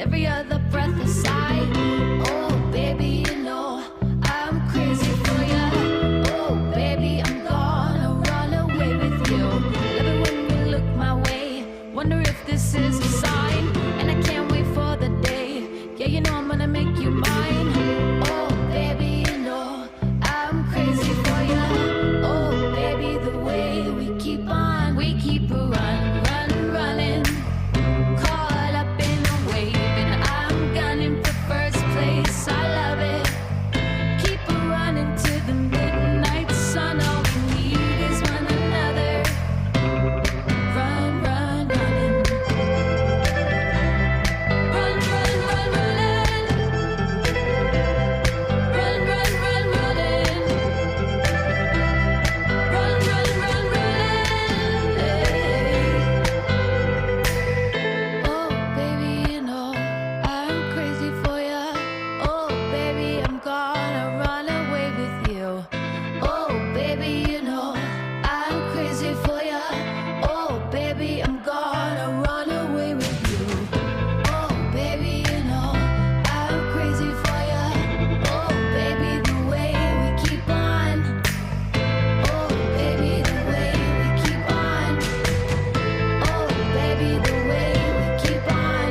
every other breath a sigh. Oh, baby, you know I'm crazy for ya. Oh, baby, I'm gonna run away with you. Love it when you look my way. Wonder if this is a sign. And I can't wait for the day. Yeah, you know I'm gonna make you mine. Oh, baby, you know I'm crazy for ya. Oh, baby, the way we keep running. Caught up in a wave, and I'm gunning for first place. I love it. Keep running to the midnight sun. All we need is one another. Run, running. Run, running. Run, running. Oh, baby, you know I'm crazy for ya. Oh, baby, I'm gonna run away with you. Oh, baby, you know I'm crazy for ya. Oh, baby, I'm gonna run away with you. Oh, baby, you know I'm crazy for ya. Oh, baby, the way we keep on. Oh, baby, the way we keep on. Oh, baby, the way we keep on.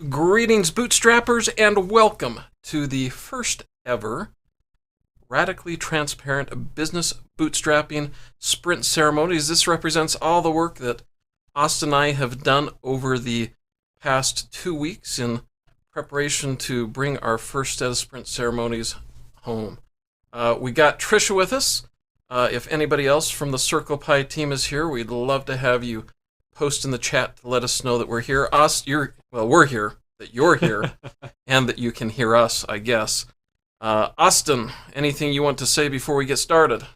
Greetings, bootstrappers, and welcome to the first ever radically transparent business bootstrapping sprint ceremonies. This represents all the work that Austin and I have done over the past 2 weeks in preparation to bring our first set of sprint ceremonies home. We got Trisha with us. If anybody else from the Circle Pie team is here, we'd love to have you post in the chat to let us know that we're here. We're here, that you're here, and that you can hear us, I guess. Austin, anything you want to say before we get started?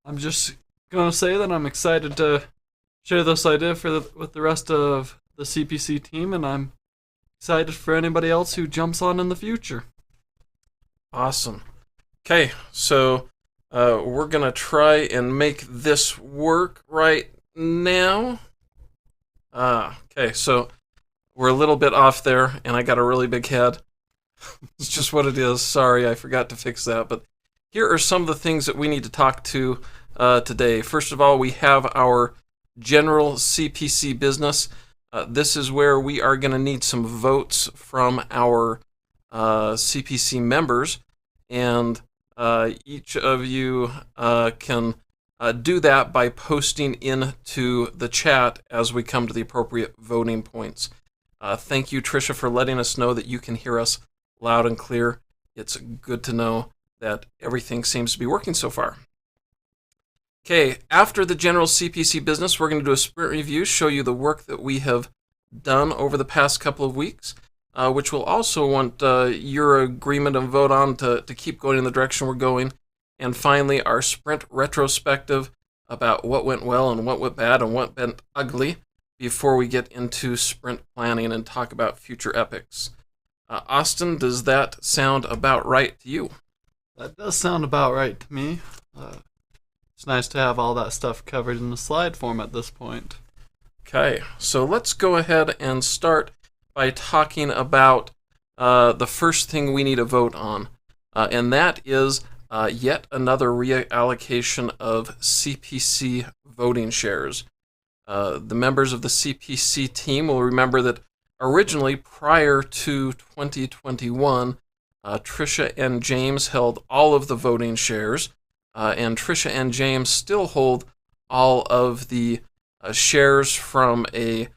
I'm just going to say that I'm excited to share this idea with the rest of the CPC team, and I'm excited for anybody else who jumps on in the future. Awesome. Okay, so we're going to try and make this work right now. Okay, so we're a little bit off there, and I got a really big head. It's just what it is. Sorry, I forgot to fix that. But here are some of the things that we need to talk to today. First of all, we have our general CPC business. This is where we are going to need some votes from our CPC members, and each of you can do that by posting into the chat as we come to the appropriate voting points. Thank you, Trisha, for letting us know that you can hear us loud and clear. It's good to know that everything seems to be working so far. Okay, after the general CPC business, we're going to do a sprint review, show you the work that we have done over the past couple of weeks, which we'll also want your agreement and vote on to keep going in the direction we're going. And finally, our sprint retrospective about what went well and what went bad and what went ugly before we get into sprint planning and talk about future epics. Austin, does that sound about right to you? That does sound about right to me. It's nice to have all that stuff covered in the slide form at this point. Okay, so let's go ahead and start by talking about the first thing we need to vote on, and that is yet another reallocation of CPC voting shares. The members of the CPC team will remember that originally, prior to 2021, Tricia and James held all of the voting shares, and Tricia and James still hold all of the shares from a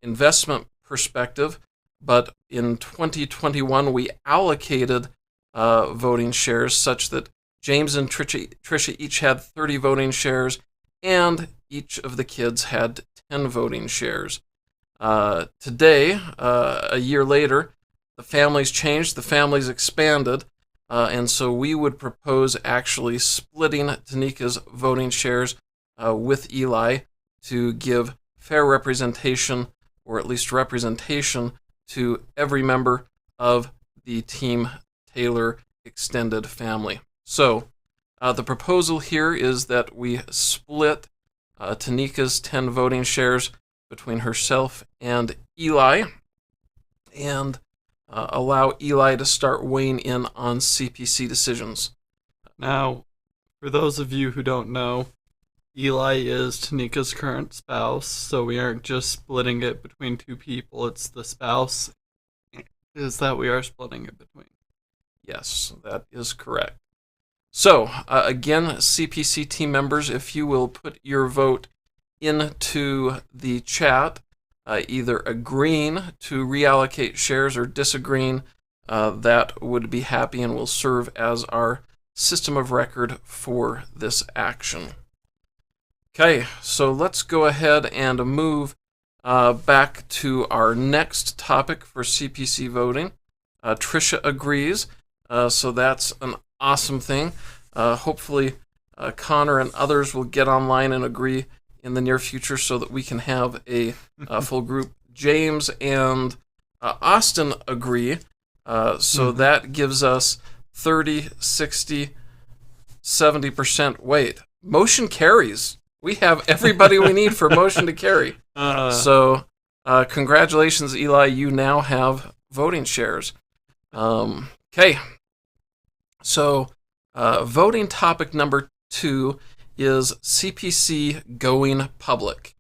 investment perspective, but in 2021 we allocated voting shares such that James and Tricia each had 30 voting shares, and each of the kids had 10 voting shares. Today, a year later, the families changed, the families expanded, and so we would propose actually splitting Tanika's voting shares with Eli to give fair representation, or at least representation, to every member of the Team Taylor extended family. So the proposal here is that we split Tanika's 10 voting shares between herself and Eli, and allow Eli to start weighing in on CPC decisions. Now, for those of you who don't know, Eli is Tanika's current spouse, so we aren't just splitting it between two people, it's the spouse is that we are splitting it between. Yes, that is correct. So, again, CPC team members, if you will put your vote into the chat, either agreeing to reallocate shares or disagreeing, that would be happy and will serve as our system of record for this action. Okay, so let's go ahead and move back to our next topic for CPC voting. Tricia agrees, so that's an awesome thing. Hopefully, Connor and others will get online and agree in the near future so that we can have a full group. James and Austin agree, so that gives us 30, 60, 70% weight. Motion carries. We have everybody we need for motion to carry. So congratulations, Eli. You now have voting shares. Okay. So voting topic number 2 is CPC going public.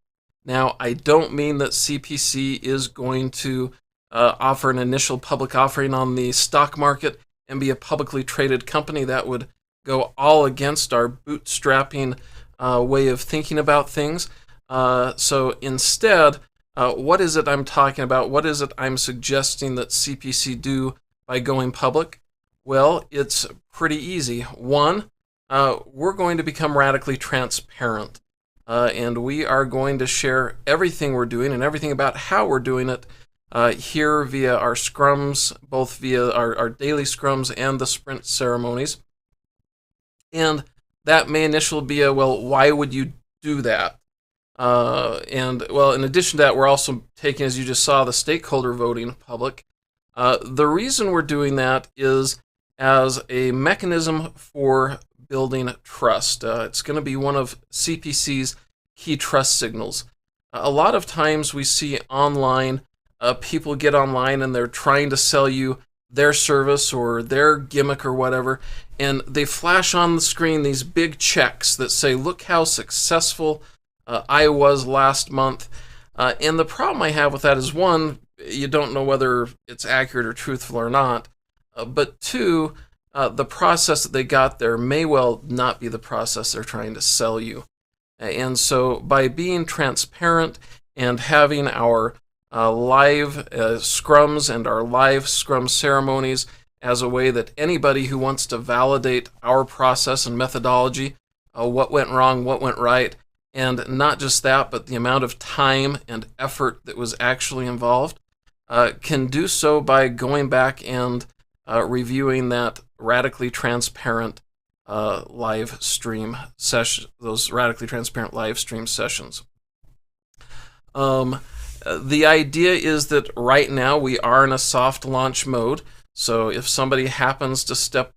Now, I don't mean that CPC is going to offer an initial public offering on the stock market and be a publicly traded company. That would go all against our bootstrapping way of thinking about things. So instead, what is it I'm talking about? What is it I'm suggesting that CPC do by going public? Well, it's pretty easy. One, we're going to become radically transparent, and we are going to share everything we're doing and everything about how we're doing it here via our scrums, both via our daily scrums and the sprint ceremonies. And that may initially be well, why would you do that? And well, in addition to that, we're also taking, as you just saw, the stakeholder voting public. The reason we're doing that is as a mechanism for building trust. It's going to be one of CPC's key trust signals. A lot of times we see online, people get online and they're trying to sell you their service or their gimmick or whatever, and they flash on the screen these big checks that say, look how successful I was last month. And the problem I have with that is, one, you don't know whether it's accurate or truthful or not, but two, the process that they got there may well not be the process they're trying to sell you. And so by being transparent and having our live scrums and our live scrum ceremonies as a way that anybody who wants to validate our process and methodology what went wrong, what went right, and not just that, but the amount of time and effort that was actually involved, can do so by going back and reviewing that radically transparent live stream session, those radically transparent live stream sessions. The idea is that right now we are in a soft launch mode, so if somebody happens to stop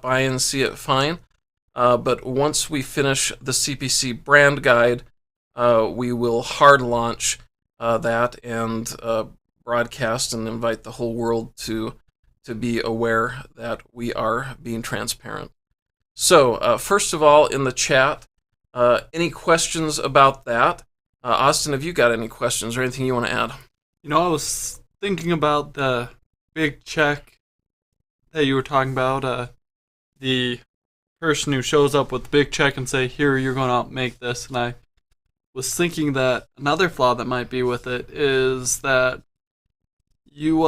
by and see it, fine. But once we finish the CPC brand guide, we will hard launch that and broadcast and invite the whole world to be aware that we are being transparent. So first of all, in the chat, any questions about that? Austin, have you got any questions or anything you want to add? I was thinking about the big check that you were talking about. The person who shows up with the big check and say, here, you're going to make this. And I was thinking that another flaw that might be with it is that you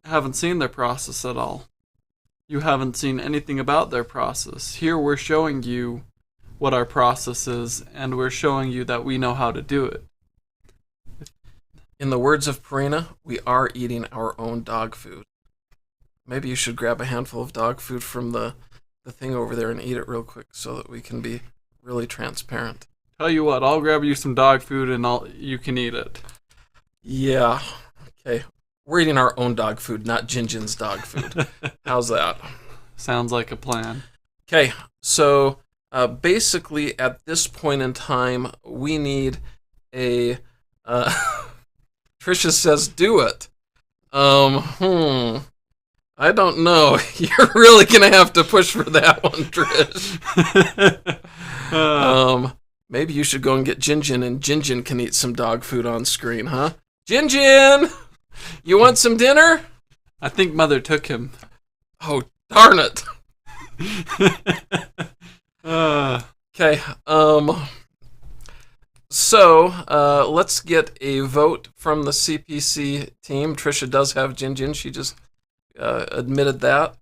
haven't seen their process at all. You haven't seen anything about their process. Here we're showing you what our process is, and we're showing you that we know how to do it. In the words of Purina, we are eating our own dog food. Maybe you should grab a handful of dog food from the thing over there and eat it real quick so that we can be really transparent. Tell you what, I'll grab you some dog food and you can eat it. Yeah. Okay. We're eating our own dog food, not Jinjin's dog food. How's that? Sounds like a plan. Okay, so basically at this point in time, we need a... Trisha says, do it. I don't know. You're really going to have to push for that one, Trish. Maybe you should go and get Jinjin, and Jinjin can eat some dog food on screen, huh? Jinjin! You want some dinner? I think Mother took him. Oh, darn it. Okay, so let's get a vote from the CPC team. Trisha does have Jinjin. She just admitted that.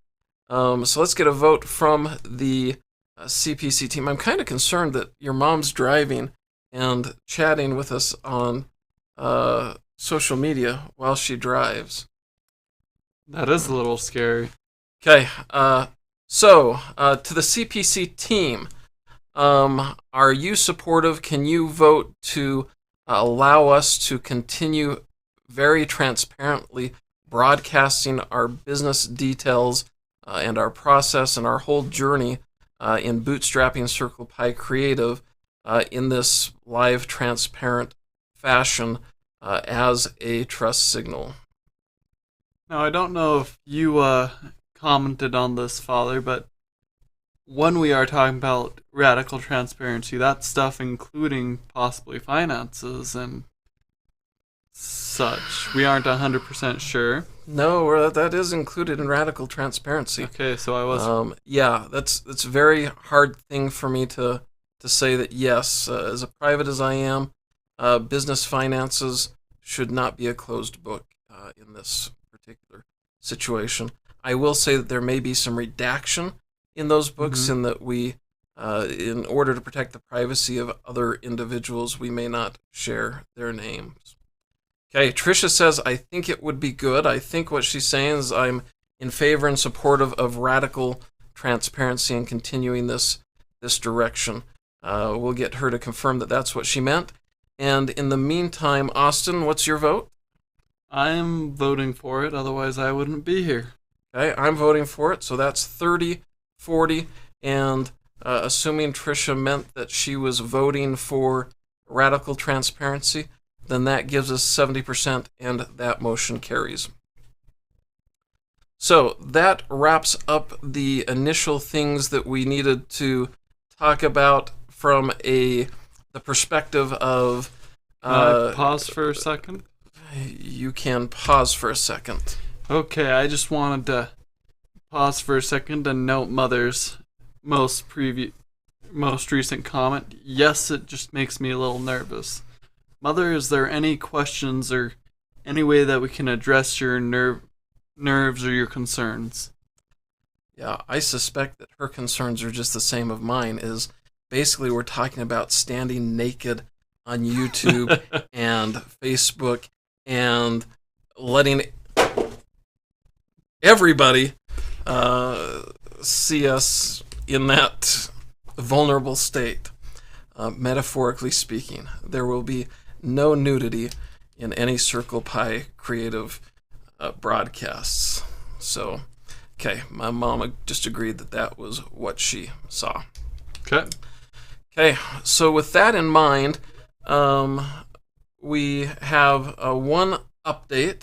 So let's get a vote from the CPC team. I'm kind of concerned that your mom's driving and chatting with us on social media while she drives. That is a little scary. Okay, so to the CPC team, are you supportive? Can you vote to allow us to continue very transparently broadcasting our business details and our process and our whole journey in Bootstrapping Circle Pi Creative in this live, transparent fashion as a trust signal? Now, I don't know if you commented on this, Father, but when we are talking about radical transparency, that stuff including possibly finances and such. We aren't 100% sure. No, that is included in radical transparency. Okay, so I was... yeah, that's a very hard thing for me to say that yes, as private as I am, business finances should not be a closed book in this particular situation. I will say that there may be some redaction in those books in that we, in order to protect the privacy of other individuals, we may not share their names. Okay, Trisha says, I think it would be good. I think what she's saying is I'm in favor and supportive of radical transparency and continuing this direction. We'll get her to confirm that that's what she meant. And in the meantime, Austin, what's your vote? I'm voting for it, otherwise I wouldn't be here. Okay, I'm voting for it, so that's 30-40, and assuming Trisha meant that she was voting for radical transparency, then that gives us 70%, and that motion carries. So that wraps up the initial things that we needed to talk about from the perspective of... Can I pause for a second? You can pause for a second. Okay, I just wanted to pause for a second and note Mother's most recent comment. Yes, it just makes me a little nervous. Mother, is there any questions or any way that we can address your nerves or your concerns? Yeah, I suspect that her concerns are just the same of mine. Is basically we're talking about standing naked on YouTube and Facebook and letting everybody see us in that vulnerable state. Metaphorically speaking, there will be no nudity in any Circle Pie creative broadcasts. So, okay, my mom just agreed that that was what she saw. Okay. Okay, so with that in mind, we have one update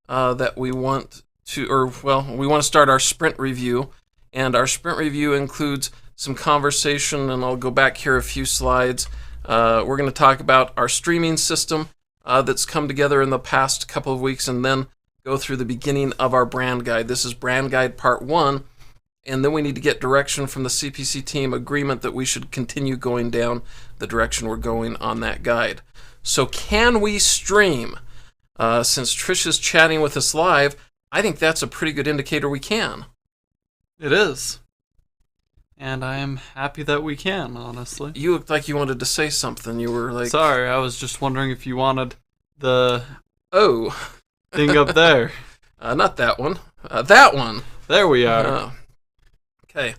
that we want to, we want to start our sprint review, and our sprint review includes some conversation, and I'll go back here a few slides. We're going to talk about our streaming system that's come together in the past couple of weeks, and then go through the beginning of our brand guide. This is brand guide part 1, and then we need to get direction from the CPC team, agreement that we should continue going down the direction we're going on that guide. So can we stream? Since Trish is chatting with us live, I think that's a pretty good indicator we can. It is. And I am happy that we can, honestly. You looked like you wanted to say something. You were like... Sorry, I was just wondering if you wanted the thing up there. Not that one. That one. There we are. Okay.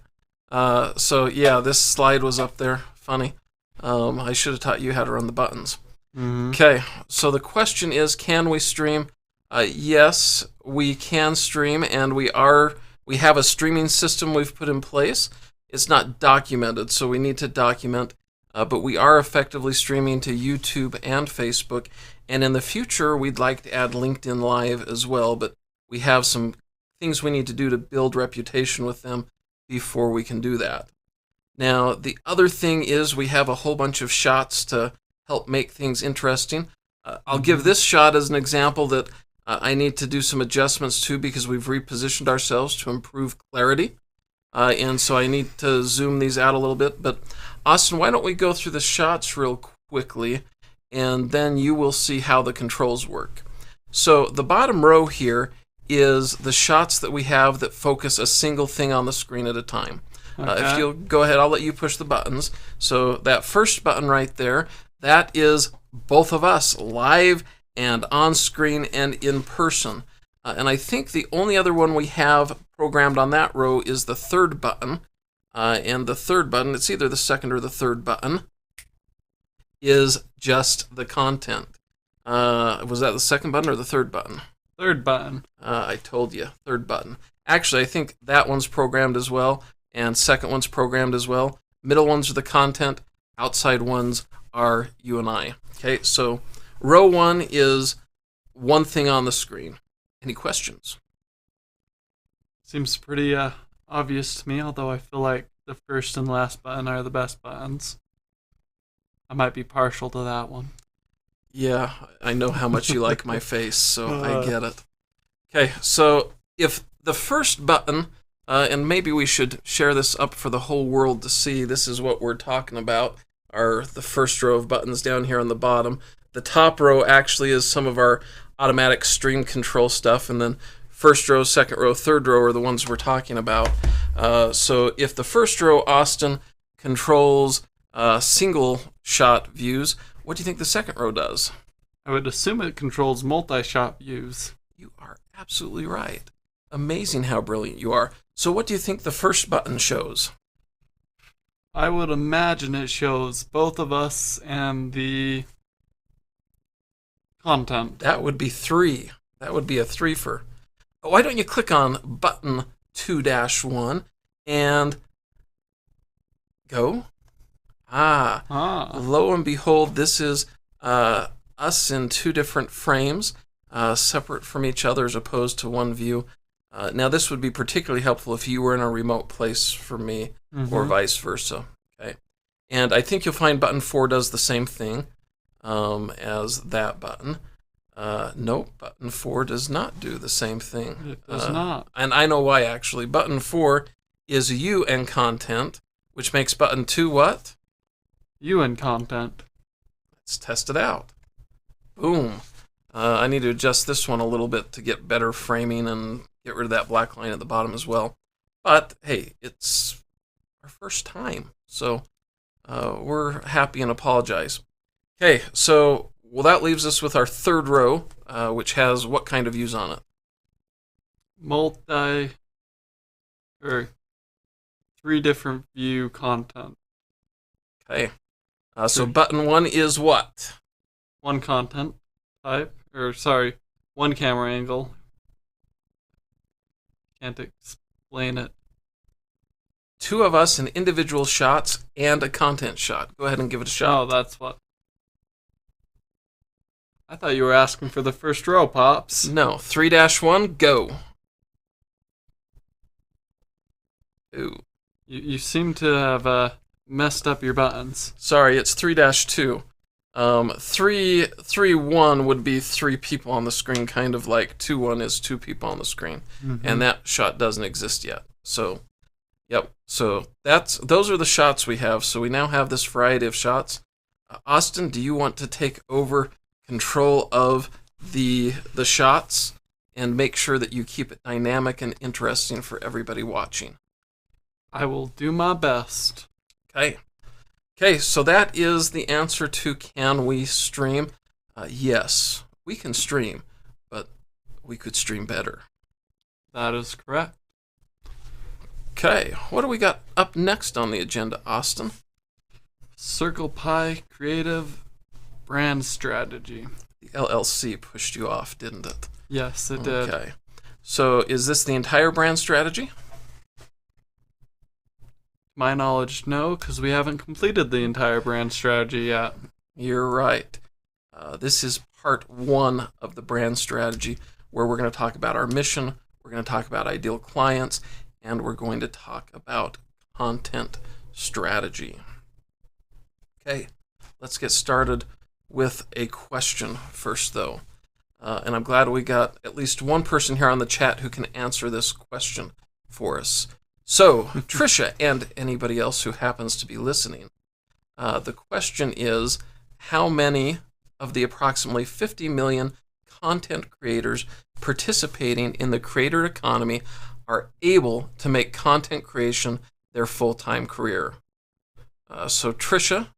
So, yeah, this slide was up there. Funny. I should have taught you how to run the buttons. Mm-hmm. Okay, so the question is, can we stream? Yes, we can stream, and we have a streaming system we've put in place. It's not documented, so we need to document, but we are effectively streaming to YouTube and Facebook, and in the future, we'd like to add LinkedIn Live as well, but we have some things we need to do to build reputation with them before we can do that. Now, the other thing is we have a whole bunch of shots to help make things interesting. I'll give this shot as an example that I need to do some adjustments to because we've repositioned ourselves to improve clarity. And so I need to zoom these out a little bit. But Austin, why don't we go through the shots real quickly, and then you will see how the controls work. So the bottom row here is the shots that we have that focus a single thing on the screen at a time. Okay. If you'll go ahead, I'll let you push the buttons. So that first button right there, that is both of us, live and on screen and in person. And I think the only other one we have programmed on that row is the third button. And the third button, it's either the second or the third button, is just the content. Was that the second button or the third button? Third button. I told you, third button. Actually, I think that one's programmed as well, and second one's programmed as well. Middle ones are the content, outside ones are you and I. Okay, so row 1 is one thing on the screen. Any questions? Seems pretty obvious to me, although I feel like the first and last button are the best buttons. I might be partial to that one. Yeah, I know how much you like my face, so I get it. Okay, so if the first button, and maybe we should share this up for the whole world to see, this is what we're talking about, are the first row of buttons down here on the bottom. The top row actually is some of our automatic stream control stuff, and then first row, second row, third row are the ones we're talking about. So if the first row, Austin, controls single shot views, what do you think the second row does? I would assume it controls multi-shot views. You are absolutely right. Amazing how brilliant you are. So what do you think the first button shows? I would imagine it shows both of us and the content. That would be 3. That would be a 3-fer. Why don't you click on button 2-1 and go? Lo and behold, this is us in 2 different frames, separate from each other as opposed to one view. Now, this would be particularly helpful if you were in a remote place for me, or vice versa. Okay, and I think you'll find button 4 does the same thing as that button. Nope, button 4 does not do the same thing. It does not. And I know why, actually. Button 4 is you and content, which makes button 2 what? You and content. Let's test it out. Boom. I need to adjust this one a little bit to get better framing and get rid of that black line at the bottom as well. But hey, it's our first time, so we're happy and apologize. Okay, so that leaves us with our third row, which has what kind of views on it? Or 3 different view content. Okay, so button 1 is what? 1 content type, 1 camera angle. Can't explain it. 2 of us in individual shots and a content shot. Go ahead and give it a shot. Oh, that's what. I thought you were asking for the first row, Pops. No, 3-1, go. Ooh. You seem to have messed up your buttons. Sorry, it's 3-2. 3-1 would be 3 people on the screen, kind of like 2-1 is 2 people on the screen. Mm-hmm. And that shot doesn't exist yet. So, yep. So those are the shots we have. So we now have this variety of shots. Austin, do you want to take over control of the shots and make sure that you keep it dynamic and interesting for everybody watching? I will do my best. Okay, so that is the answer to can we stream? Yes, we can stream, but we could stream better. That is correct. Okay, what do we got up next on the agenda, Austin? Circle Pie Creative Brand Strategy. The LLC pushed you off, didn't it? Yes, it did. Okay, so is this the entire brand strategy? To my knowledge, no, because we haven't completed the entire brand strategy yet. You're right. This is part 1 of the brand strategy, where we're going to talk about our mission, we're going to talk about ideal clients, and we're going to talk about content strategy. Okay, let's get started with a question first, though. And I'm glad we got at least one person here on the chat who can answer this question for us. So, Trisha and anybody else who happens to be listening, the question is, how many of the approximately 50 million content creators participating in the creator economy are able to make content creation their full-time career? So, Trisha,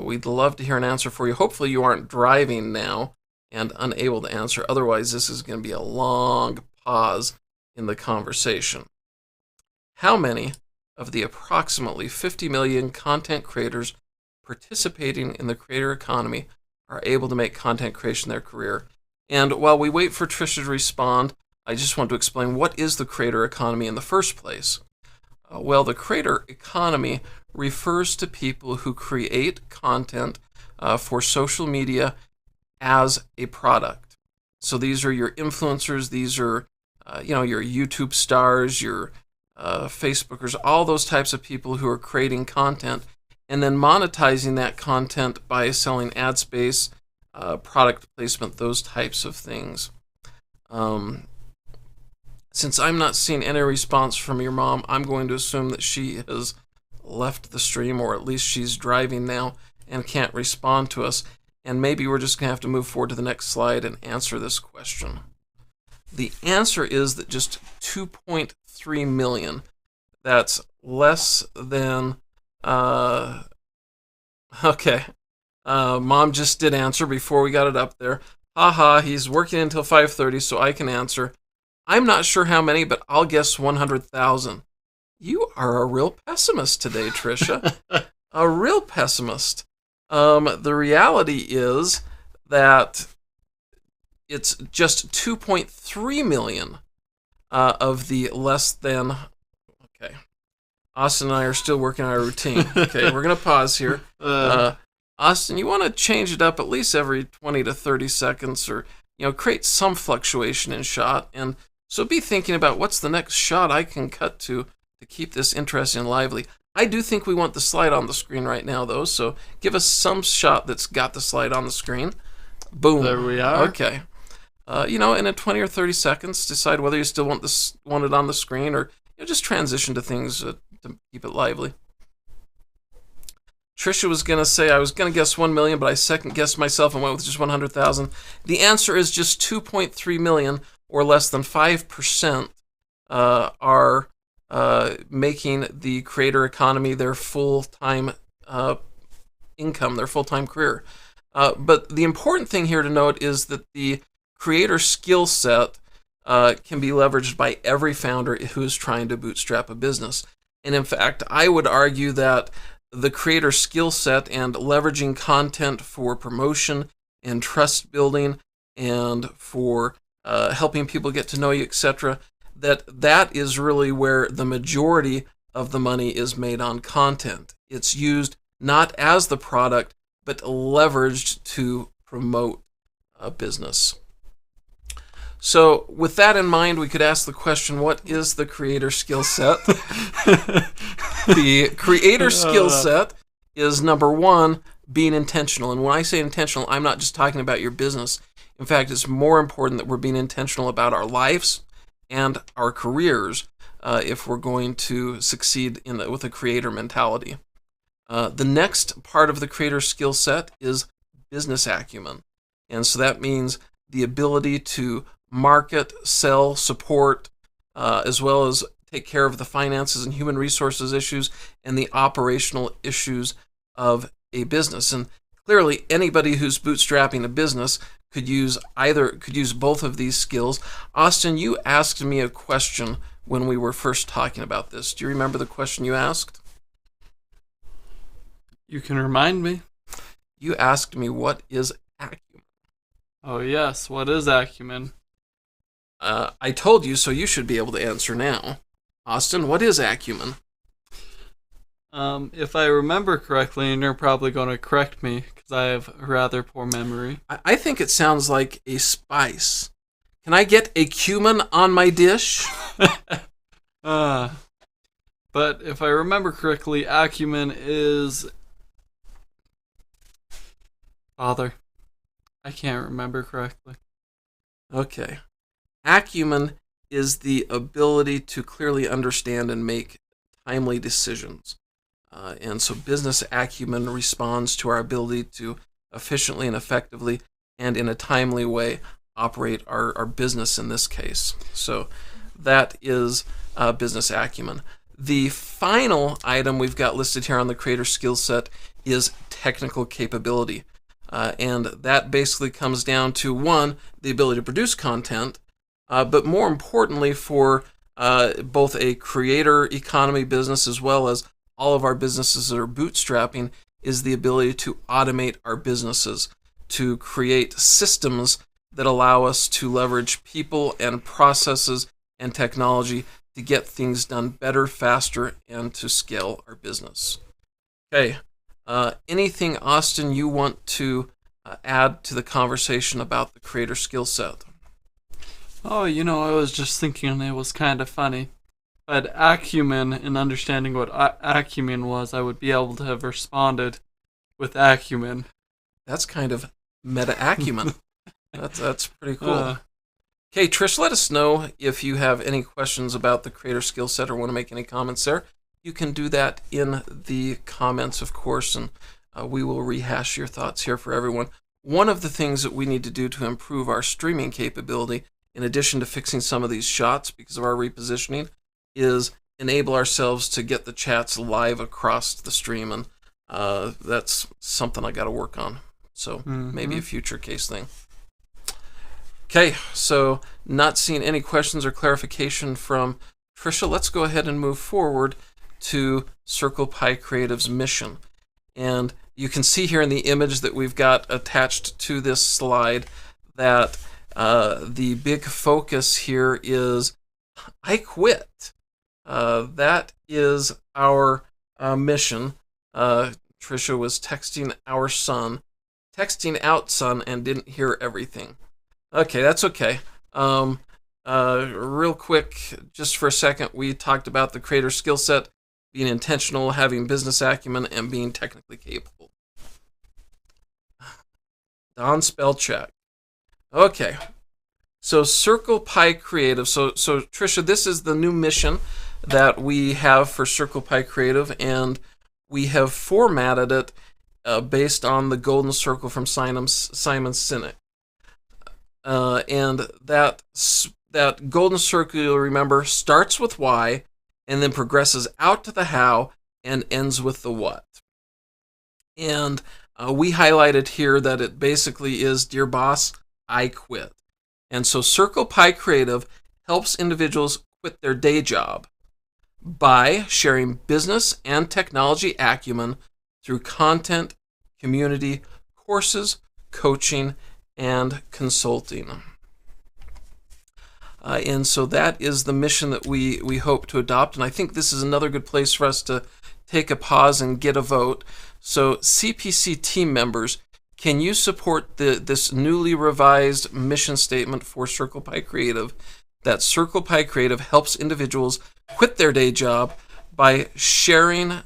we'd love to hear an answer for you. Hopefully you aren't driving now and unable to answer. Otherwise, this is going to be a long pause in the conversation. How many of the approximately 50 million content creators participating in the creator economy are able to make content creation their career? And while we wait for Trisha to respond, I just want to explain what is the creator economy in the first place. Well, the creator economy refers to people who create content for social media as a product. So these are your influencers, these are your YouTube stars, your Facebookers, all those types of people who are creating content and then monetizing that content by selling ad space, product placement, those types of things. Since I'm not seeing any response from your mom, I'm going to assume that she has left the stream, or at least she's driving now and can't respond to us. And maybe we're just going to have to move forward to the next slide and answer this question. The answer is that just 2.3 million, that's less than, Mom just did answer before we got it up there. Haha, he's working until 5:30, so I can answer. I'm not sure how many, but I'll guess 100,000. You are a real pessimist today, Trisha. A real pessimist. The reality is that it's just 2.3 million of the less than... Okay. Austin and I are still working on our routine. Okay, we're going to pause here. Austin, you want to change it up at least every 20 to 30 seconds, or create some fluctuation in shot. And so be thinking about what's the next shot I can cut to keep this interesting and lively. I do think we want the slide on the screen right now, though, so give us some shot that's got the slide on the screen. Boom. There we are. Okay. In a 20 or 30 seconds, decide whether you still want it on the screen, or just transition to things to keep it lively. Trisha was going to say I was going to guess 1 million, but I second-guessed myself and went with just 100,000. The answer is just 2.3 million, or less than 5%, are making the creator economy their full-time income, their full-time career. But the important thing here to note is that the creator skill set can be leveraged by every founder who is trying to bootstrap a business. And in fact, I would argue that the creator skill set and leveraging content for promotion and trust building and for helping people get to know you, etc., that is really where the majority of the money is made on content. It's used not as the product, but leveraged to promote a business. So with that in mind, we could ask the question, what is the creator skill set? The creator skill set is, number one, being intentional. And when I say intentional, I'm not just talking about your business. In fact, it's more important that we're being intentional about our lives and our careers if we're going to succeed with a creator mentality. The next part of the creator skill set is business acumen. And so that means the ability to market, sell, support, as well as take care of the finances and human resources issues and the operational issues of a business. And clearly, anybody who's bootstrapping a business could use both of these skills. Austin, you asked me a question when we were first talking about this. Do you remember the question you asked? You can remind me. You asked me, what is acumen? Oh yes, what is acumen? I told you, so you should be able to answer now. Austin, what is acumen? If I remember correctly, and you're probably going to correct me because I have a rather poor memory. I think it sounds like a spice. Can I get a cumin on my dish? But if I remember correctly, acumen is... Father, I can't remember correctly. Okay. Acumen is the ability to clearly understand and make timely decisions. And so business acumen responds to our ability to efficiently and effectively and in a timely way operate our business in this case. So that is business acumen. The final item we've got listed here on the creator skill set is technical capability. And that basically comes down to, one, the ability to produce content, but more importantly for both a creator economy business as well as all of our businesses that are bootstrapping, is the ability to automate our businesses, to create systems that allow us to leverage people and processes and technology to get things done better, faster, and to scale our business. Okay. Anything, Austin, you want to add to the conversation about the creator skill set? Oh, I was just thinking it was kind of funny. If I had acumen and understanding what acumen was, I would be able to have responded with acumen. That's kind of meta acumen. That's pretty cool. Okay, Trish, let us know if you have any questions about the creator skill set or want to make any comments there. You can do that in the comments, of course, and we will rehash your thoughts here for everyone. One of the things that we need to do to improve our streaming capability, in addition to fixing some of these shots because of our repositioning, is enable ourselves to get the chats live across the stream, and that's something I got to work on. So maybe a future case thing. Okay, so not seeing any questions or clarification from Trisha, let's go ahead and move forward to Circle Pi Creative's mission. And you can see here in the image that we've got attached to this slide that the big focus here is I quit. That is our mission. Trisha was texting out son, and didn't hear everything. Okay, that's okay. Real quick, just for a second, we talked about the creator skill set, being intentional, having business acumen, and being technically capable. Don Spellcheck. Okay. So Circle Pi Creative. So Trisha, this is the new mission that we have for Circle Pi Creative, and we have formatted it based on the golden circle from Simon Sinek. And that golden circle, you'll remember, starts with why and then progresses out to the how and ends with the what. And we highlighted here that it basically is, dear boss, I quit. And so Circle Pie Creative helps individuals quit their day job by sharing business and technology acumen through content, community, courses, coaching, and consulting. And so that is the mission that we hope to adopt. And I think this is another good place for us to take a pause and get a vote. So CPC team members, can you support this newly revised mission statement for Circle Pie Creative, that Circle Pie Creative helps individuals quit their day job by sharing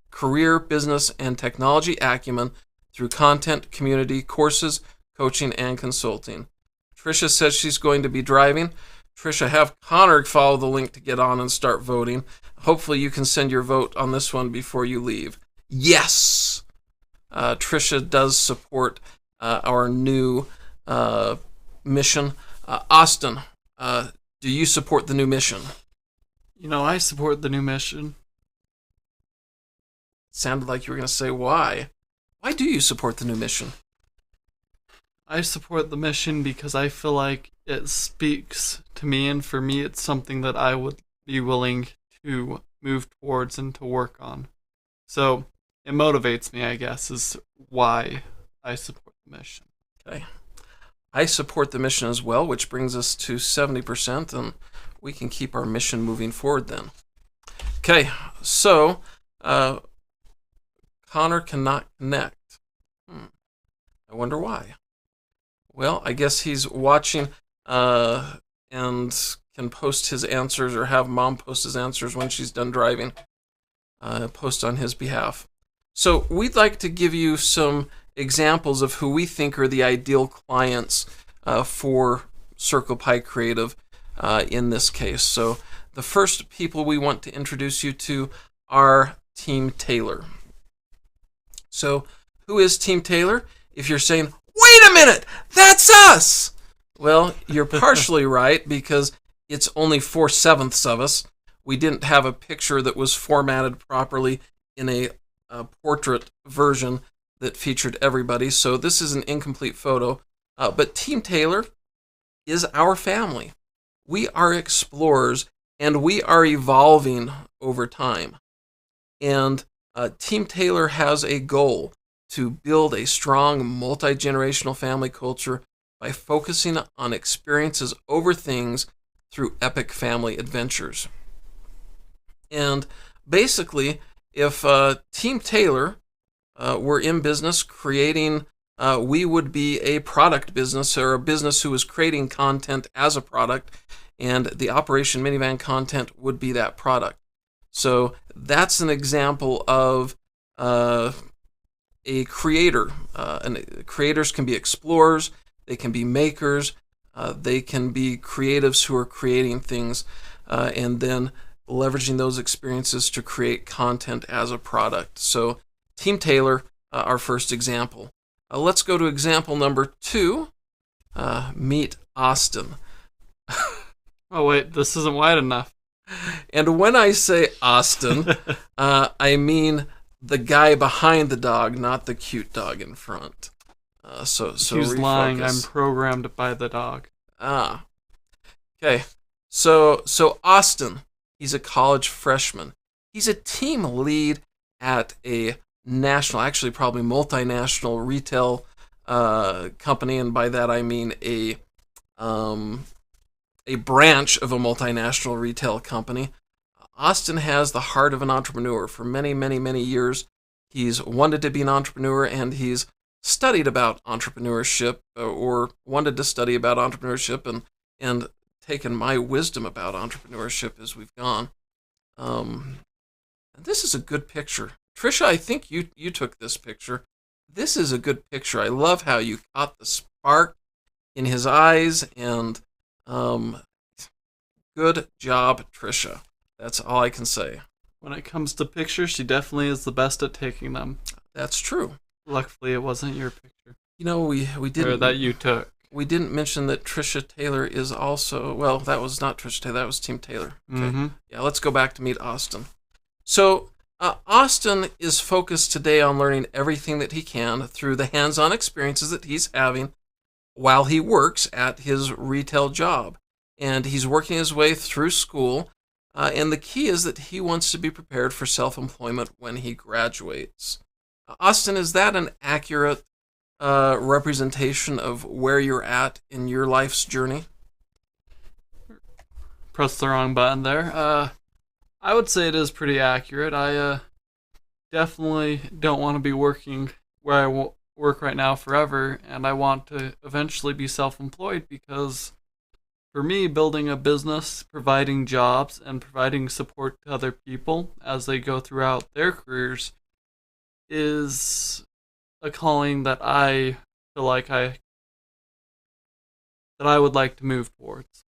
career, business, and technology acumen through content, community, courses, coaching, and consulting? Tricia says she's going to be driving. Tricia, have Connor follow the link to get on and start voting. Hopefully you can send your vote on this one before you leave. Yes! Tricia does support our new mission. Austin, do you support the new mission? I support the new mission. Sounded like you were going to say why. Why do you support the new mission? I support the mission because I feel like it speaks to me, and for me it's something that I would be willing to move towards and to work on. So it motivates me, I guess, is why I support the mission. Okay. I support the mission as well, which brings us to 70%, and we can keep our mission moving forward then. Okay, so Connor cannot connect. I wonder why. Well, I guess he's watching and can post his answers, or have Mom post his answers when she's done driving. Post on his behalf. So we'd like to give you some examples of who we think are the ideal clients for Circle Pie Creative in this case. So the first people we want to introduce you to are Team Taylor. So who is Team Taylor? If you're saying, wait a minute, that's us! Well, you're partially right, because it's only 4/7 of us. We didn't have a picture that was formatted properly in a portrait version that featured everybody, so this is an incomplete photo. But Team Taylor is our family. We are explorers, and we are evolving over time. And Team Taylor has a goal to build a strong multi-generational family culture by focusing on experiences over things through epic family adventures. And basically, if Team Taylor were in business creating, we would be a product business, or a business who was creating content as a product, and the Operation Minivan content would be that product. So that's an example of a creator. And creators can be explorers, they can be makers, they can be creatives who are creating things and then leveraging those experiences to create content as a product. So Team Taylor, our first example. Let's go to example number 2. Meet Austin. Oh wait, this isn't wide enough. And when I say Austin, I mean the guy behind the dog, not the cute dog in front. So He's lying. I'm programmed by the dog. Okay. So Austin, he's a college freshman. He's a team lead at a national, actually probably multinational retail company, and by that I mean a branch of a multinational retail company. Austin has the heart of an entrepreneur. For many, many, many years, he's wanted to be an entrepreneur, and he's studied about entrepreneurship, or wanted to study about entrepreneurship, and taken my wisdom about entrepreneurship as we've gone. This is a good picture. Tricia, I think you took this picture. This is a good picture. I love how you caught the spark in his eyes, and good job, Tricia. That's all I can say. When it comes to pictures, she definitely is the best at taking them. That's true. Luckily, it wasn't your picture. We didn't. Or that you took. we didn't mention that Trisha Taylor is also, well, that was not Trisha Taylor, that was Team Taylor. Okay. Mm-hmm. Yeah, let's go back to meet Austin. So, Austin is focused today on learning everything that he can through the hands-on experiences that he's having while he works at his retail job. And he's working his way through school. And the key is that he wants to be prepared for self-employment when he graduates. Austin, is that an accurate representation of where you're at in your life's journey? Press the wrong button there. I would say it is pretty accurate. I definitely don't want to be working where I work right now forever, and I want to eventually be self-employed because for me, building a business, providing jobs, and providing support to other people as they go throughout their careers is a calling that I feel like I would like to move towards.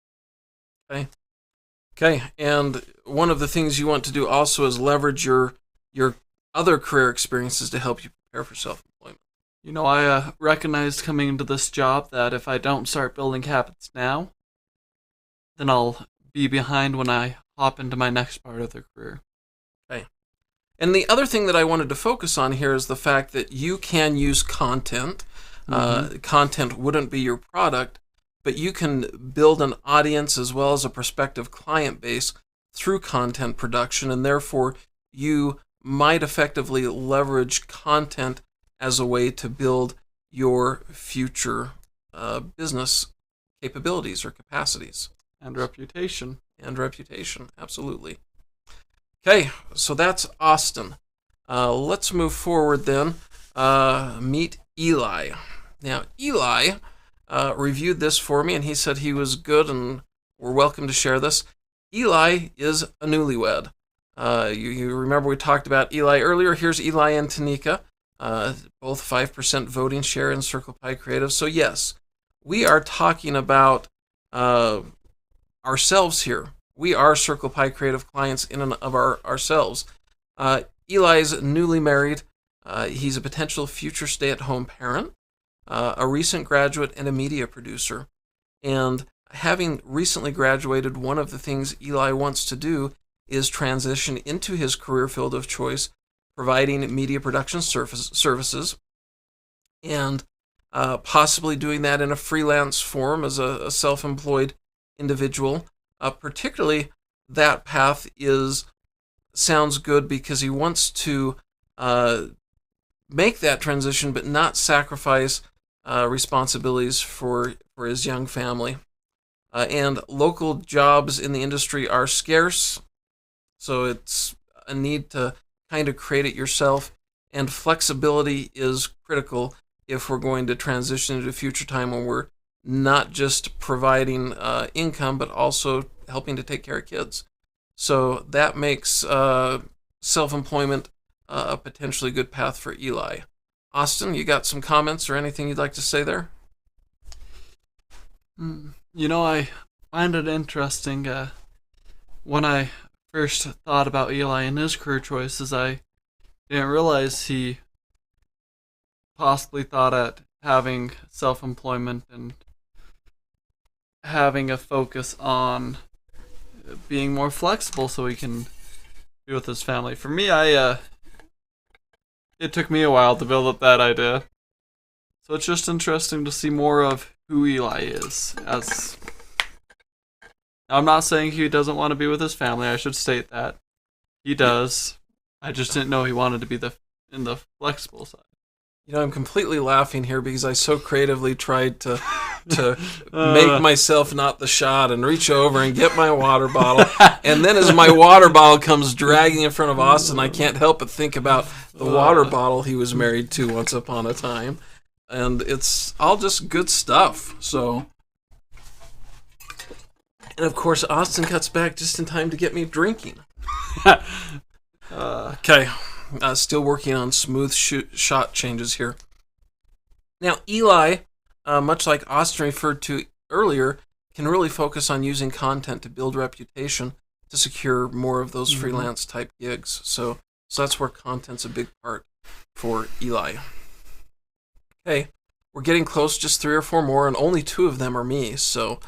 Okay, and one of the things you want to do also is leverage your other career experiences to help you prepare for self-employment. You know, I recognized coming into this job that if I don't start building habits now, then I'll be behind when I hop into my next part of the career. Okay. And the other thing that I wanted to focus on here is the fact that you can use content. Content wouldn't be your product, but you can build an audience as well as a prospective client base through content production, and therefore you might effectively leverage content as a way to build your future business capabilities or capacities. And reputation. And reputation, absolutely. Okay, so that's Austin. Let's move forward then. Meet Eli. Now, Eli reviewed this for me, and he said he was good, and we're welcome to share this. Eli is a newlywed. You remember we talked about Eli earlier. Here's Eli and Tanika, both 5% voting share in Circle Pie Creative. So yes, we are talking about ourselves here. We are Circle Pie Creative clients in and of ourselves. Eli's newly married. He's a potential future stay-at-home parent, a recent graduate, and a media producer. And having recently graduated, one of the things Eli wants to do is transition into his career field of choice, providing media production services, and possibly doing that in a freelance form as a self-employed individual. Particularly, that path sounds good because he wants to make that transition, but not sacrifice responsibilities for his young family. And local jobs in the industry are scarce, so it's a need to kind of create it yourself. And flexibility is critical if we're going to transition into a future time when we're not just providing income, but also helping to take care of kids. So that makes self-employment a potentially good path for Eli. Austin, you got some comments or anything you'd like to say there? You know, I find it interesting. When I first thought about Eli and his career choices, I didn't realize he possibly thought at having self-employment and having a focus on being more flexible so he can be with his family. For me, it took me a while to build up that idea. So it's just interesting to see more of who Eli is. Now, I'm not saying he doesn't want to be with his family. I should state that. He does. I just didn't know he wanted to be in the flexible side. You know, I'm completely laughing here because I so creatively tried to make myself not the shot and reach over and get my water bottle. And then as my water bottle comes dragging in front of Austin, I can't help but think about the water bottle he was married to once upon a time. And it's all just good stuff. So, and of course, Austin cuts back just in time to get me drinking. Okay. Still working on smooth shot changes here. Now, Eli, much like Austin referred to earlier, can really focus on using content to build reputation to secure more of those freelance type gigs. So that's where content's a big part for Eli. Okay, we're getting close, just 3 or 4 more, and only 2 of them are me. So,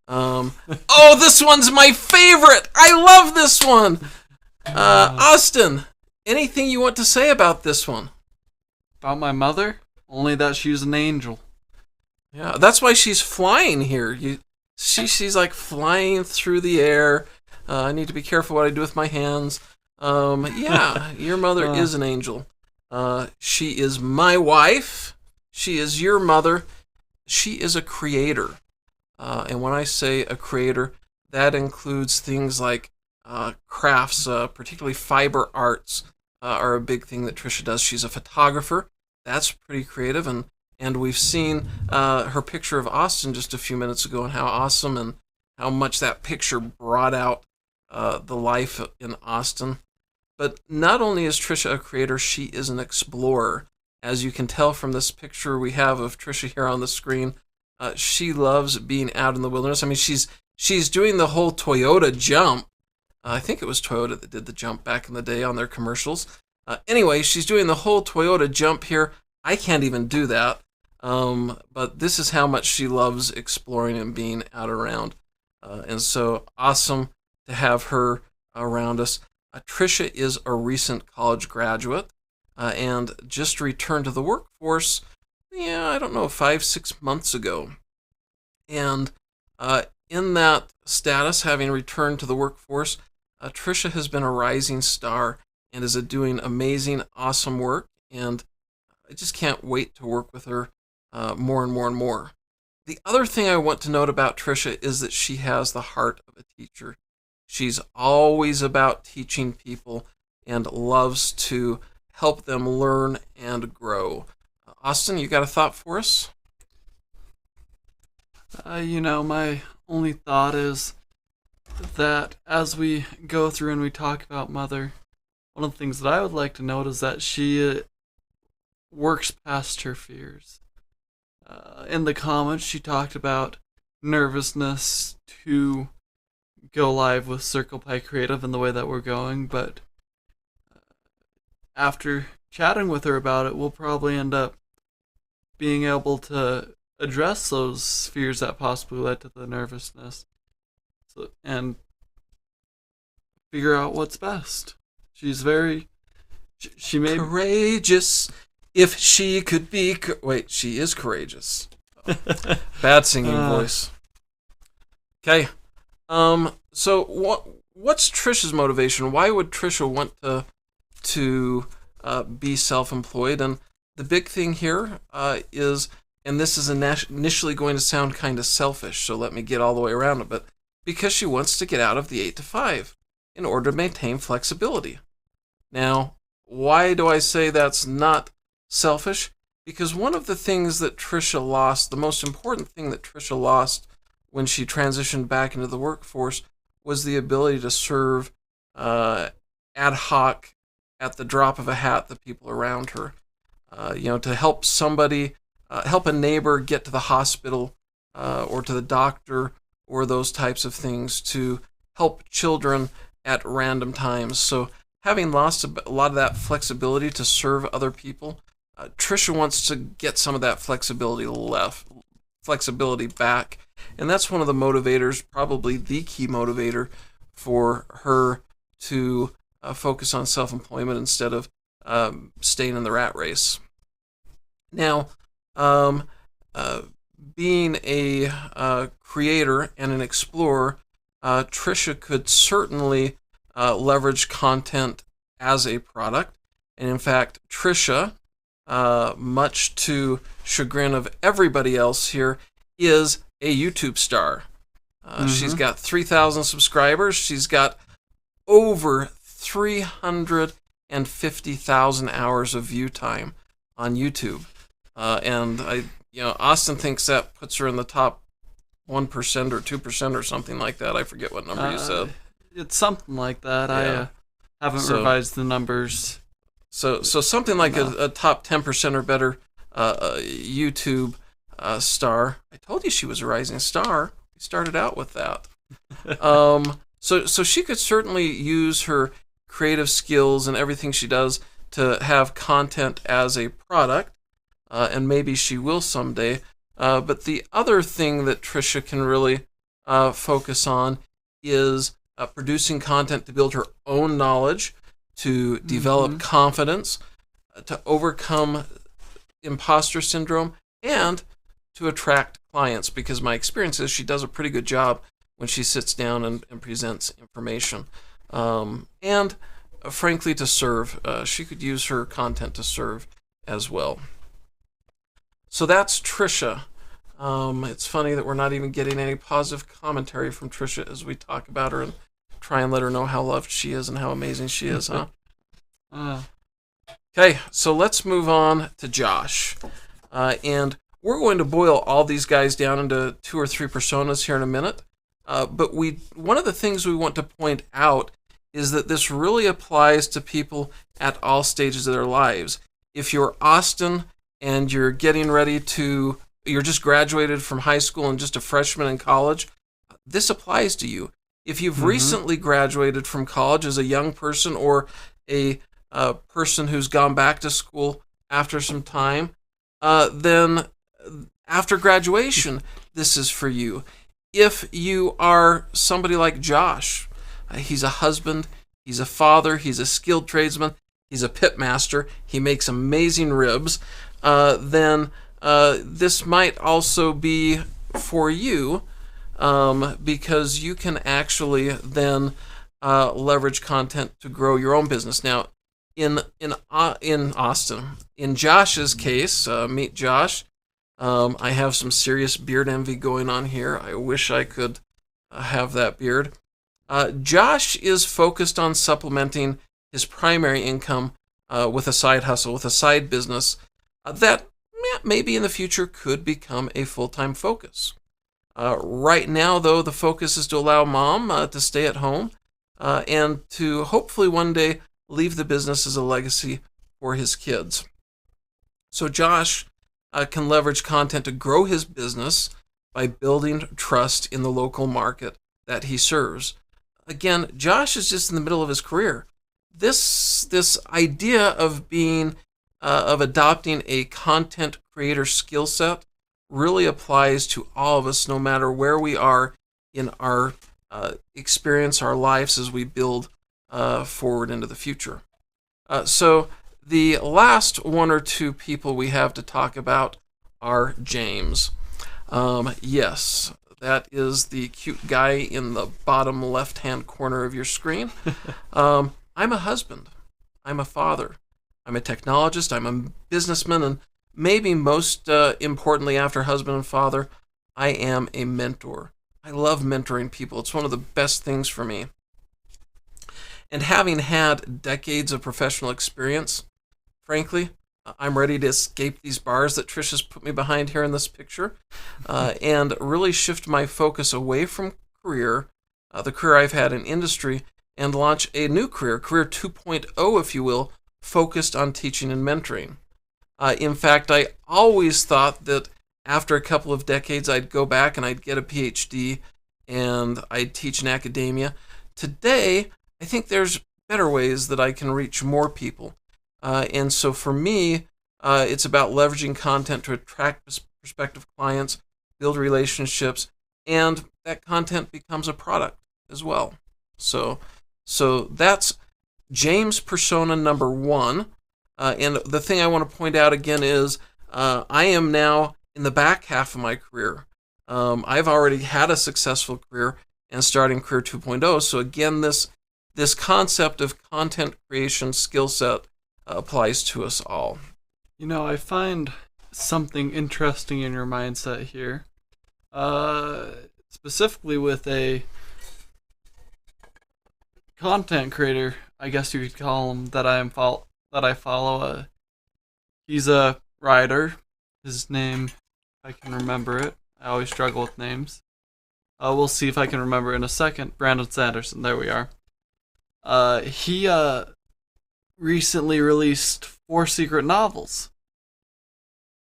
oh, this one's my favorite. I love this one. Austin, anything you want to say about this one? About my mother? Only that she's an angel. Yeah, that's why she's flying here. She's like flying through the air. I need to be careful what I do with my hands. Yeah, your mother is an angel. She is my wife. She is your mother. She is a creator. And when I say a creator, that includes things like crafts, particularly fiber arts, are a big thing that Trisha does. She's a photographer. That's pretty creative, and we've seen her picture of Austin just a few minutes ago, and how awesome and how much that picture brought out the life in Austin. But not only is Trisha a creator, she is an explorer. As you can tell from this picture we have of Trisha here on the screen, she loves being out in the wilderness. I mean, she's doing the whole Toyota jump. I think it was Toyota that did the jump back in the day on their commercials. Anyway, she's doing the whole Toyota jump here. I can't even do that. But this is how much she loves exploring and being out around. And so awesome to have her around us. Trisha is a recent college graduate and just returned to the workforce, I don't know, 5-6 months ago. And in that status, having returned to the workforce, Trisha has been a rising star and is doing amazing, awesome work. And I just can't wait to work with her more and more and more. The other thing I want to note about Trisha is that she has the heart of a teacher. She's always about teaching people and loves to help them learn and grow. Austin, you got a thought for us? My only thought is that as we go through and we talk about Mother, one of the things that I would like to note is that she works past her fears. In the comments, she talked about nervousness to go live with CirclePy Creative in the way that we're going, but after chatting with her about it, we'll probably end up being able to address those fears that possibly led to the nervousness, and figure out what's best. She's very... She may... Courageous. If she could be... Wait, she is courageous. Oh, bad singing voice. Okay. So what's Trisha's motivation? Why would Trisha want to be self-employed? And the big thing here is, and this is initially going to sound kind of selfish, so let me get all the way around it, but because she wants to get out of the 8 to 5 in order to maintain flexibility. Now, why do I say that's not selfish? Because one of the things that Trisha lost, the most important thing that Trisha lost when she transitioned back into the workforce, was the ability to serve ad hoc at the drop of a hat the people around her. To help somebody, help a neighbor get to the hospital or to the doctor or those types of things, to help children at random times. So having lost a lot of that flexibility to serve other people, Trisha wants to get some of that flexibility back. And that's one of the motivators, probably the key motivator for her to focus on self-employment instead of staying in the rat race. Now, being a creator and an explorer, Trisha could certainly leverage content as a product. And in fact, Trisha, much to chagrin of everybody else here, is a YouTube star. She's got 3,000 subscribers. She's got over 350,000 hours of view time on YouTube. And Austin thinks that puts her in the top 1% or 2% or something like that. I forget what number you said. It's something like that. Yeah. I haven't revised the numbers. So something like a top 10% or better YouTube star. I told you she was a rising star. We started out with that. So she could certainly use her creative skills and everything she does to have content as a product. and maybe she will someday. But the other thing that Trisha can really focus on is producing content to build her own knowledge, to develop confidence, to overcome imposter syndrome, and to attract clients, because my experience is she does a pretty good job when she sits down and presents information. And frankly, to serve. She could use her content to serve as well. So that's Trisha. It's funny that we're not even getting any positive commentary from Trisha as we talk about her and try and let her know how loved she is and how amazing she is, huh? Okay, so let's move on to Josh. And we're going to boil all these guys down into 2 or 3 personas here in a minute. But one of the things we want to point out is that this really applies to people at all stages of their lives. If you're Austin and you're you're just graduated from high school and just a freshman in college, this applies to you. If you've recently graduated from college as a young person, or a person who's gone back to school after some time, then after graduation, this is for you. If you are somebody like Josh, he's a husband, he's a father, he's a skilled tradesman, he's a pit master, he makes amazing ribs, then this might also be for you, because you can actually then leverage content to grow your own business. Now, in Austin, in Josh's case, meet Josh. I have some serious beard envy going on here. I wish I could have that beard. Josh is focused on supplementing his primary income with a side hustle, with a side business that maybe in the future could become a full-time focus. Right now, though, the focus is to allow mom to stay at home and to hopefully one day leave the business as a legacy for his kids. So Josh can leverage content to grow his business by building trust in the local market that he serves. Again, Josh is just in the middle of his career. This idea of adopting a content creator skill set really applies to all of us, no matter where we are in our experience, our lives as we build forward into the future. So the last 1 or 2 people we have to talk about are James. Yes, that is the cute guy in the bottom left-hand corner of your screen. I'm a husband. I'm a father. I'm a technologist. I'm a businessman. And maybe most importantly, after husband and father, I am a mentor. I love mentoring people. It's one of the best things for me. And having had decades of professional experience, frankly, I'm ready to escape these bars that Trisha's put me behind here in this picture, and really shift my focus away from career, the career I've had in industry, and launch a new career 2.0, if you will, focused on teaching and mentoring. In fact, I always thought that after a couple of decades, I'd go back and I'd get a PhD and I'd teach in academia. Today, I think there's better ways that I can reach more people. And so for me, it's about leveraging content to attract prospective clients, build relationships, and that content becomes a product as well. So that's James persona number 1. And the thing I want to point out again is I am now in the back half of my career. I've already had a successful career and starting career 2.0. So again, this concept of content creation skill set applies to us all. You know, I find something interesting in your mindset here, specifically with a content creator, I guess you could call him, that I follow. He's a writer. His name, if I can remember it. I always struggle with names. We'll see if I can remember in a second. Brandon Sanderson. There we are. He recently released 4 secret novels.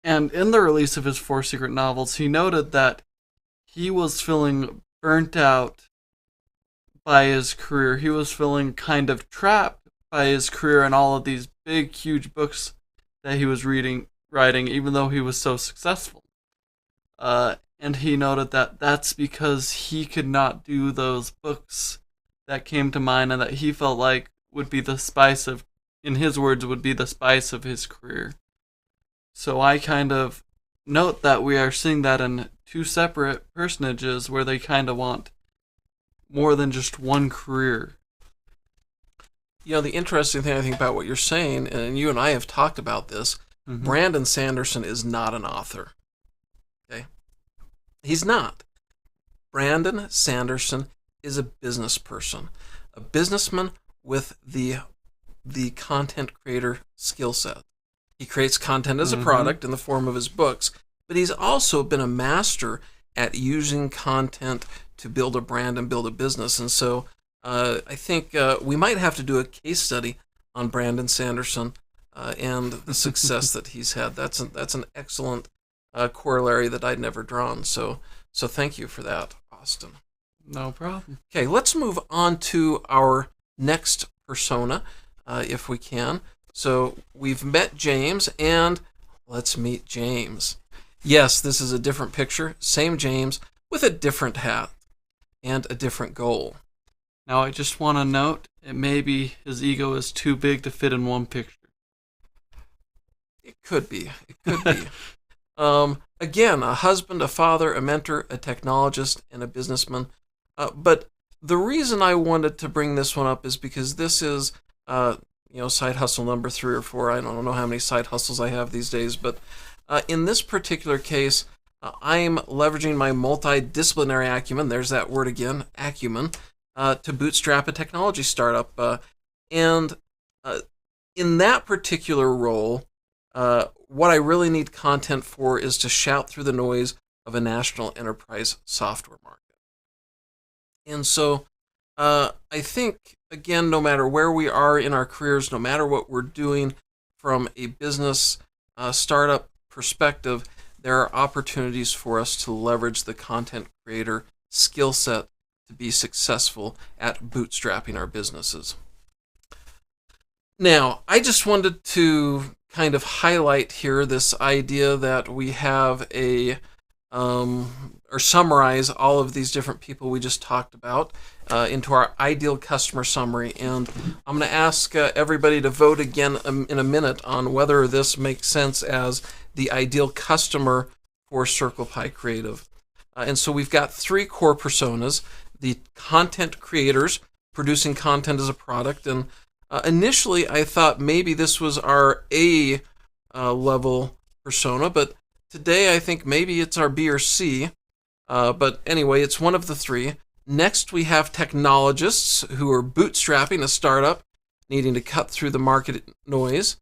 And in the release of his 4 secret novels, he noted that he was feeling burnt out by his career. He was feeling kind of trapped by his career and all of these big, huge books that he was reading writing, even though he was so successful. And he noted that that's because he could not do those books that came to mind and that he felt like would be the spice of, in his words, would be the spice of his career. So I kind of note that we are seeing that in two separate personages where they kind of want more than just one career. The interesting thing I think about what you're saying, and you and I have talked about this, Brandon Sanderson is not an author. Okay? He's not. Brandon Sanderson is a business person, a businessman with the content creator skill set. He creates content as a product in the form of his books, but he's also been a master at using content to build a brand and build a business. And so I think we might have to do a case study on Brandon Sanderson and the success that he's had. That's an excellent corollary that I'd never drawn. So thank you for that, Austin. No problem. Okay, let's move on to our next persona, if we can. So we've met James, and let's meet James. Yes, this is a different picture, same James, with a different hat and a different goal. Now I just want to note, it may be his ego is too big to fit in one picture. It could be. Again, a husband, a father, a mentor, a technologist, and a businessman. But the reason I wanted to bring this one up is because this is, side hustle number 3 or 4. I don't know how many side hustles I have these days, but in this particular case, I'm leveraging my multidisciplinary acumen, there's that word again, acumen, to bootstrap a technology startup. And in that particular role, what I really need content for is to shout through the noise of a national enterprise software market. And so I think, again, no matter where we are in our careers, no matter what we're doing from a business startup perspective, there are opportunities for us to leverage the content creator skill set to be successful at bootstrapping our businesses. Now, I just wanted to kind of highlight here this idea that we have or summarize all of these different people we just talked about into our ideal customer summary. And I'm going to ask everybody to vote again in a minute on whether this makes sense as the ideal customer for CirclePie Creative. And so we've got 3 core personas: the content creators producing content as a product. And initially I thought maybe this was our A level persona, but today I think maybe it's our B or C. But anyway, it's one of the 3. Next, we have technologists who are bootstrapping a startup, needing to cut through the market noise.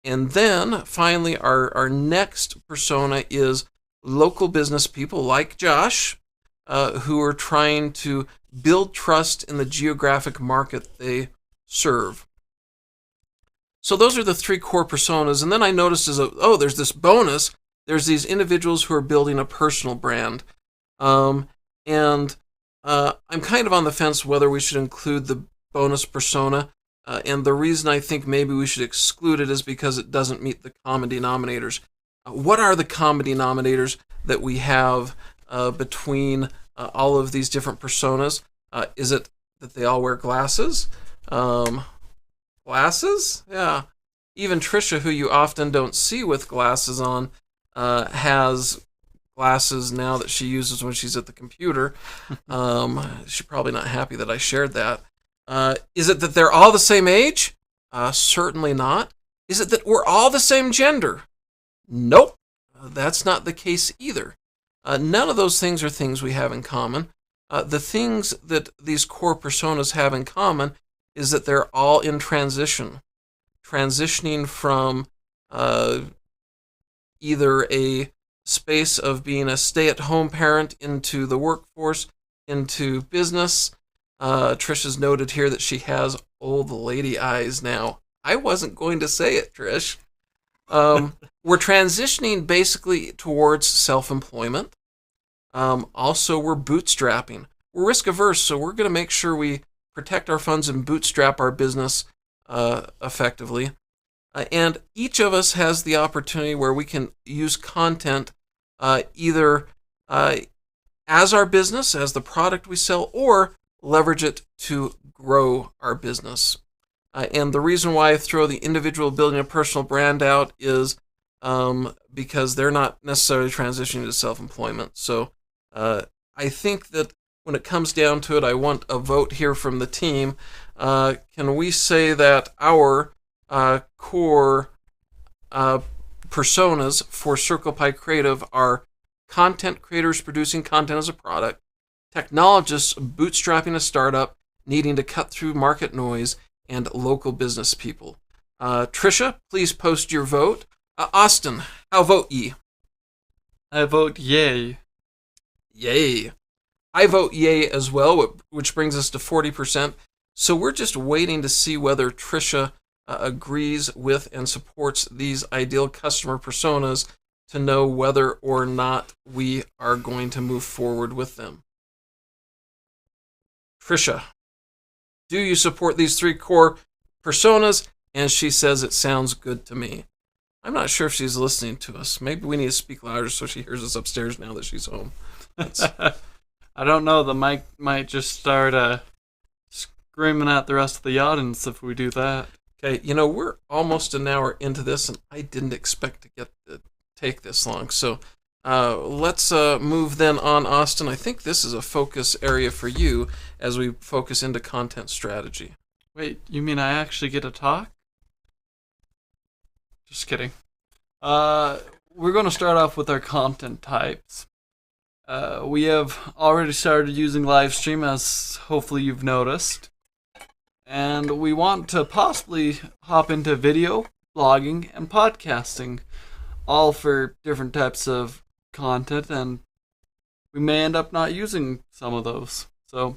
And then, finally, our next persona is local business people like Josh, who are trying to build trust in the geographic market they serve. So those are the 3 core personas. And then I noticed there's this bonus. There's these individuals who are building a personal brand. I'm kind of on the fence whether we should include the bonus persona. And the reason I think maybe we should exclude it is because it doesn't meet the common denominators. What are the common denominators that we have between all of these different personas? Is it that they all wear glasses? Glasses? Yeah. Even Trisha, who you often don't see with glasses on, has glasses now that she uses when she's at the computer. She's probably not happy that I shared that. Is it that they're all the same age? Certainly not. Is it that we're all the same gender? Nope. That's not the case either. None of those things are things we have in common. The things that these core personas have in common is that they're all in transition. Transitioning from either a space of being a stay-at-home parent into the workforce, into business. Trish has noted here that she has old lady eyes now. I wasn't going to say it, Trish. We're transitioning basically towards self-employment. Also, we're bootstrapping. We're risk-averse, so we're going to make sure we protect our funds and bootstrap our business effectively. And each of us has the opportunity where we can use content either as our business, as the product we sell, or leverage it to grow our business. And the reason why I throw the individual building a personal brand out is because they're not necessarily transitioning to self-employment. So I think that when it comes down to it, I want a vote here from the team. Can we say that our core personas for Circle Pie Creative are content creators producing content as a product, technologists bootstrapping a startup, needing to cut through market noise, and local business people? Trisha, please post your vote. Austin, how vote ye? I vote yay. Yay. I vote yay as well, which brings us to 40%. So we're just waiting to see whether Trisha agrees with and supports these ideal customer personas to know whether or not we are going to move forward with them. Trisha, do you support these 3 core personas? And she says it sounds good to me. I'm not sure if she's listening to us. Maybe we need to speak louder so she hears us upstairs now that she's home. I don't know. The mic might just start screaming at the rest of the audience if we do that. Okay, we're almost an hour into this, and I didn't expect to take this long. So let's move then on, Austin. I think this is a focus area for you as we focus into content strategy. Wait, you mean I actually get to talk? Just kidding. We're going to start off with our content types. We have already started using live stream, as hopefully you've noticed. And we want to possibly hop into video, blogging, and podcasting, all for different types of content, and we may end up not using some of those. So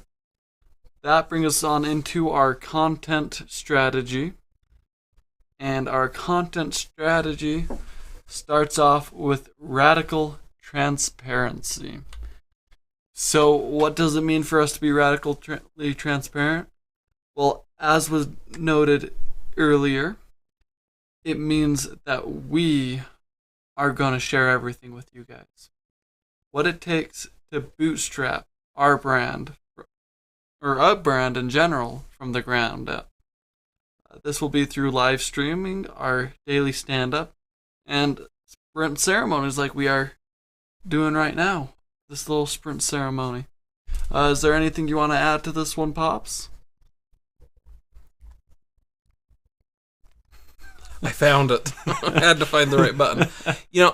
that brings us on into our content strategy. And our content strategy starts off with radical transparency. So what does it mean for us to be radically transparent? Well, as was noted earlier, it means that we are going to share everything with you guys. What it takes to bootstrap our brand, or a brand in general, from the ground up. This will be through live streaming, our daily stand-up, and sprint ceremonies like we are doing right now. This little sprint ceremony. Is there anything you want to add to this one, Pops? I found it. I had to find the right button.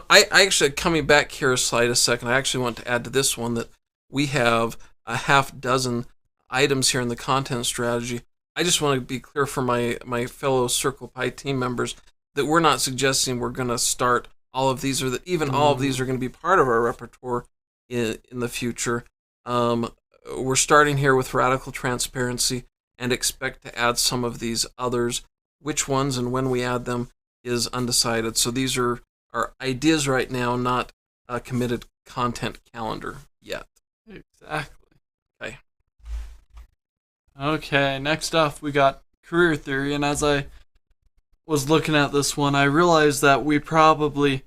I actually, coming back here a second, I actually want to add to this one that we have a half dozen items here in the content strategy. I just want to be clear for my fellow Circle Pie team members that we're not suggesting we're going to start all of these, or that even all of these are going to be part of our repertoire in the future. We're starting here with radical transparency and expect to add some of these others. Which ones and when we add them is undecided. So these are our ideas right now, not a committed content calendar yet. Exactly. Okay. Okay, next up we got career theory, and as I was looking at this one, I realized that we probably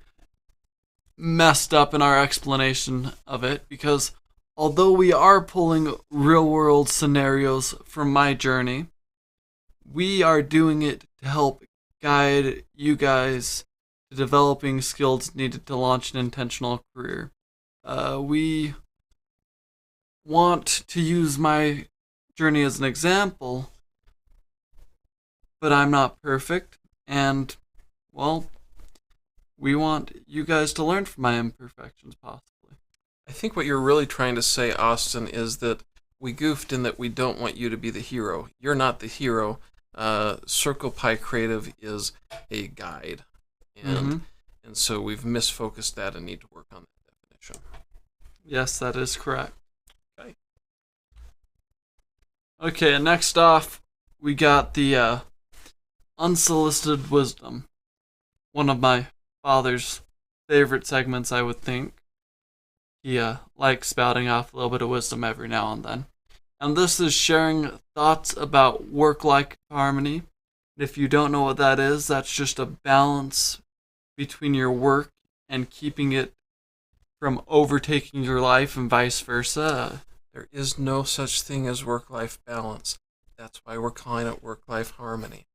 messed up in our explanation of it, because although we are pulling real-world scenarios from my journey, we are doing it to help guide you guys to developing skills needed to launch an intentional career. We want to use my journey as an example, but I'm not perfect, and, well, we want you guys to learn from my imperfections, possibly. I think what you're really trying to say, Austin, is that we goofed in that we don't want you to be the hero. You're not the hero. Circle Pie Creative is a guide, and so we've misfocused that and need to work on that definition. Yes, that is correct. Okay. Okay, and next off, we got the unsolicited wisdom. One of my father's favorite segments, I would think. He likes spouting off a little bit of wisdom every now and then. And this is sharing thoughts about work-life harmony, If you don't know what that is, that's just a balance between your work and keeping it from overtaking your life and vice versa. There is no such thing as work-life balance. That's why we're calling it work-life harmony.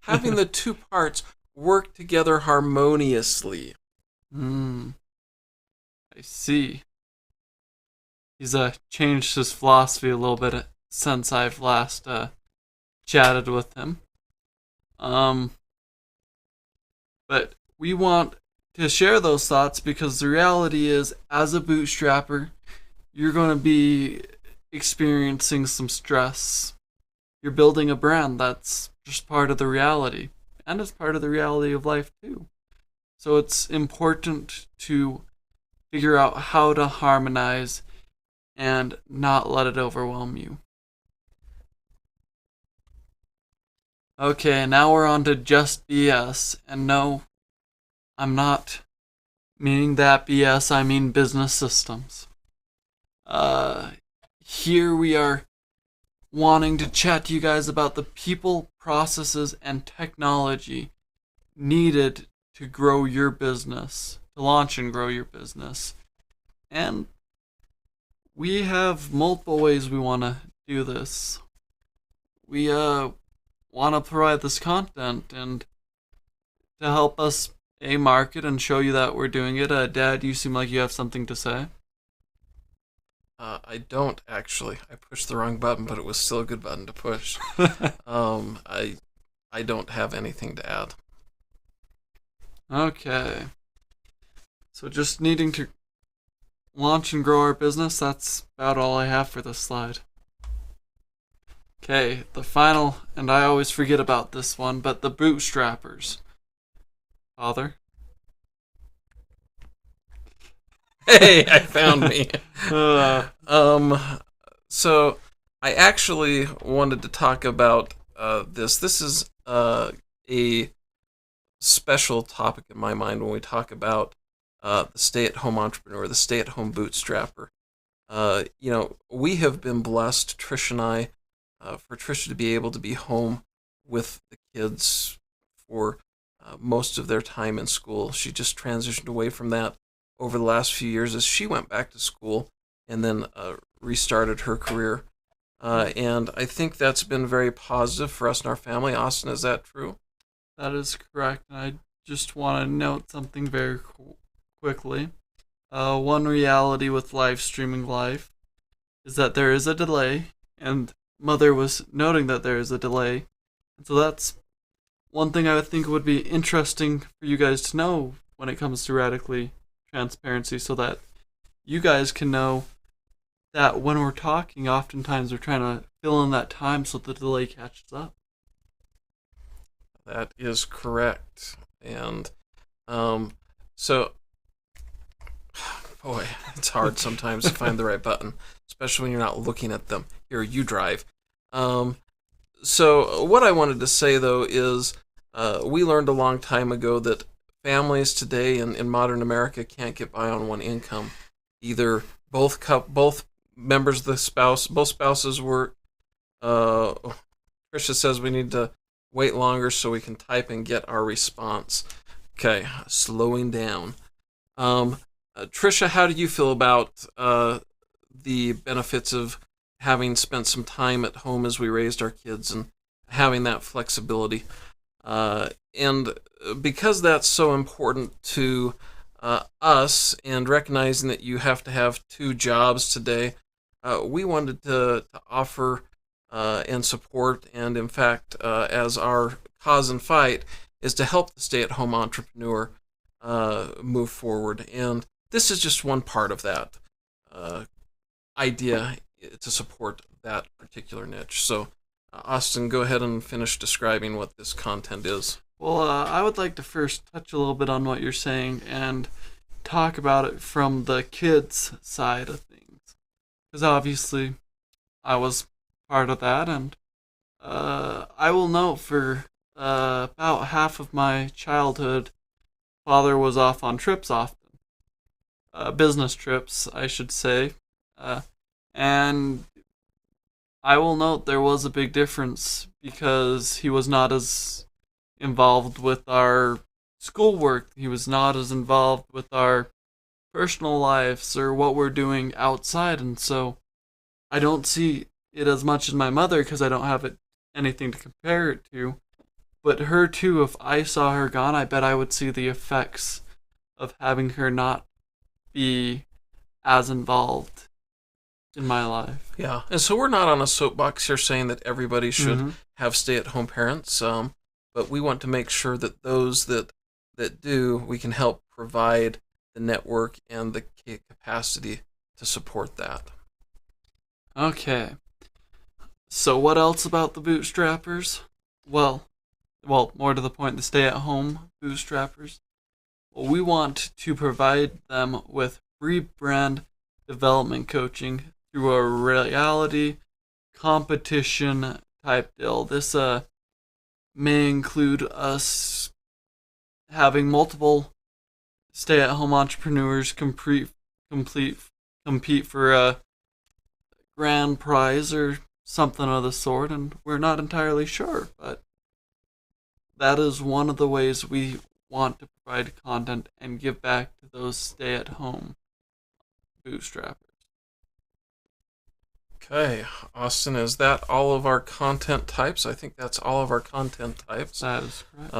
Having the two parts work together harmoniously. I see. He's changed his philosophy a little bit since I've last chatted with him. But we want to share those thoughts because the reality is, as a bootstrapper, you're going to be experiencing some stress. You're building a brand. That's just part of the reality. And it's part of the reality of life, too. So it's important to figure out how to harmonize and not let it overwhelm you. Okay, now we're on to just BS. And no, I'm not meaning that BS, I mean business systems. Here we are wanting to chat to you guys about the people, processes, and technology needed to grow your business, to launch and grow your business. And we have multiple ways we want to do this. We want to provide this content and to help us market and show you that we're doing it. Dad, you seem like you have something to say. I don't actually. I pushed the wrong button, but it was still a good button to push. I don't have anything to add. Okay. So just needing to launch and grow our business, that's about all I have for this slide. Okay, the final, and I always forget about this one, but the bootstrappers. Father? Hey, I found me. So I actually wanted to talk about this. This is a special topic in my mind when we talk about the stay-at-home entrepreneur, the stay-at-home bootstrapper. We have been blessed, Trish and I, for Trish to be able to be home with the kids for most of their time in school. She just transitioned away from that over the last few years as she went back to school and then restarted her career. And I think that's been very positive for us and our family. Austin, is that true? That is correct. And I just want to note something very quickly. One reality with live streaming live is that there is a delay, and Mother was noting that there is a delay. And so that's one thing I would think would be interesting for you guys to know when it comes to radically transparency, so that you guys can know that when we're talking, oftentimes we're trying to fill in that time so the delay catches up. That is correct. And so, boy, it's hard sometimes to find the right button, especially when you're not looking at them. Here, you drive. So what I wanted to say, though, is we learned a long time ago that families today in modern America can't get by on one income. Either both members of both spouses work. Tricia says we need to wait longer so we can type and get our response. Okay, slowing down. Tricia, how do you feel about the benefits of having spent some time at home as we raised our kids and having that flexibility? And because that's so important to us, and recognizing that you have to have two jobs today, we wanted to offer and support, and in fact, as our cause and fight, is to help the stay-at-home entrepreneur move forward. And this is just one part of that idea to support that particular niche. So, Austin, go ahead and finish describing what this content is. Well, I would like to first touch a little bit on what you're saying and talk about it from the kids' side of things. Because obviously, I was part of that, and I will note for about half of my childhood, father was off on trips often. Business trips, I should say. And I will note there was a big difference because he was not as involved with our schoolwork. He was not as involved with our personal lives or what we're doing outside, and so I don't see it as much as my mother because I don't have anything to compare it to. But her too, if I saw her gone, I bet I would see the effects of having her not be as involved in my life. Yeah, and so we're not on a soapbox here saying that everybody should Mm-hmm. have stay-at-home parents, but we want to make sure that those that do, we can help provide the network and the capacity to support that. Okay. So what else about the bootstrappers? Well, more to the point, the stay-at-home bootstrappers. Well, we want to provide them with free brand development coaching through a reality competition type deal. This may include us having multiple stay-at-home entrepreneurs compete for a grand prize or something of the sort, and we're not entirely sure, but that is one of the ways we want to provide content and give back to those stay-at-home bootstrappers. Okay, Austin, is that all of our content types? I think that's all of our content types. That is correct.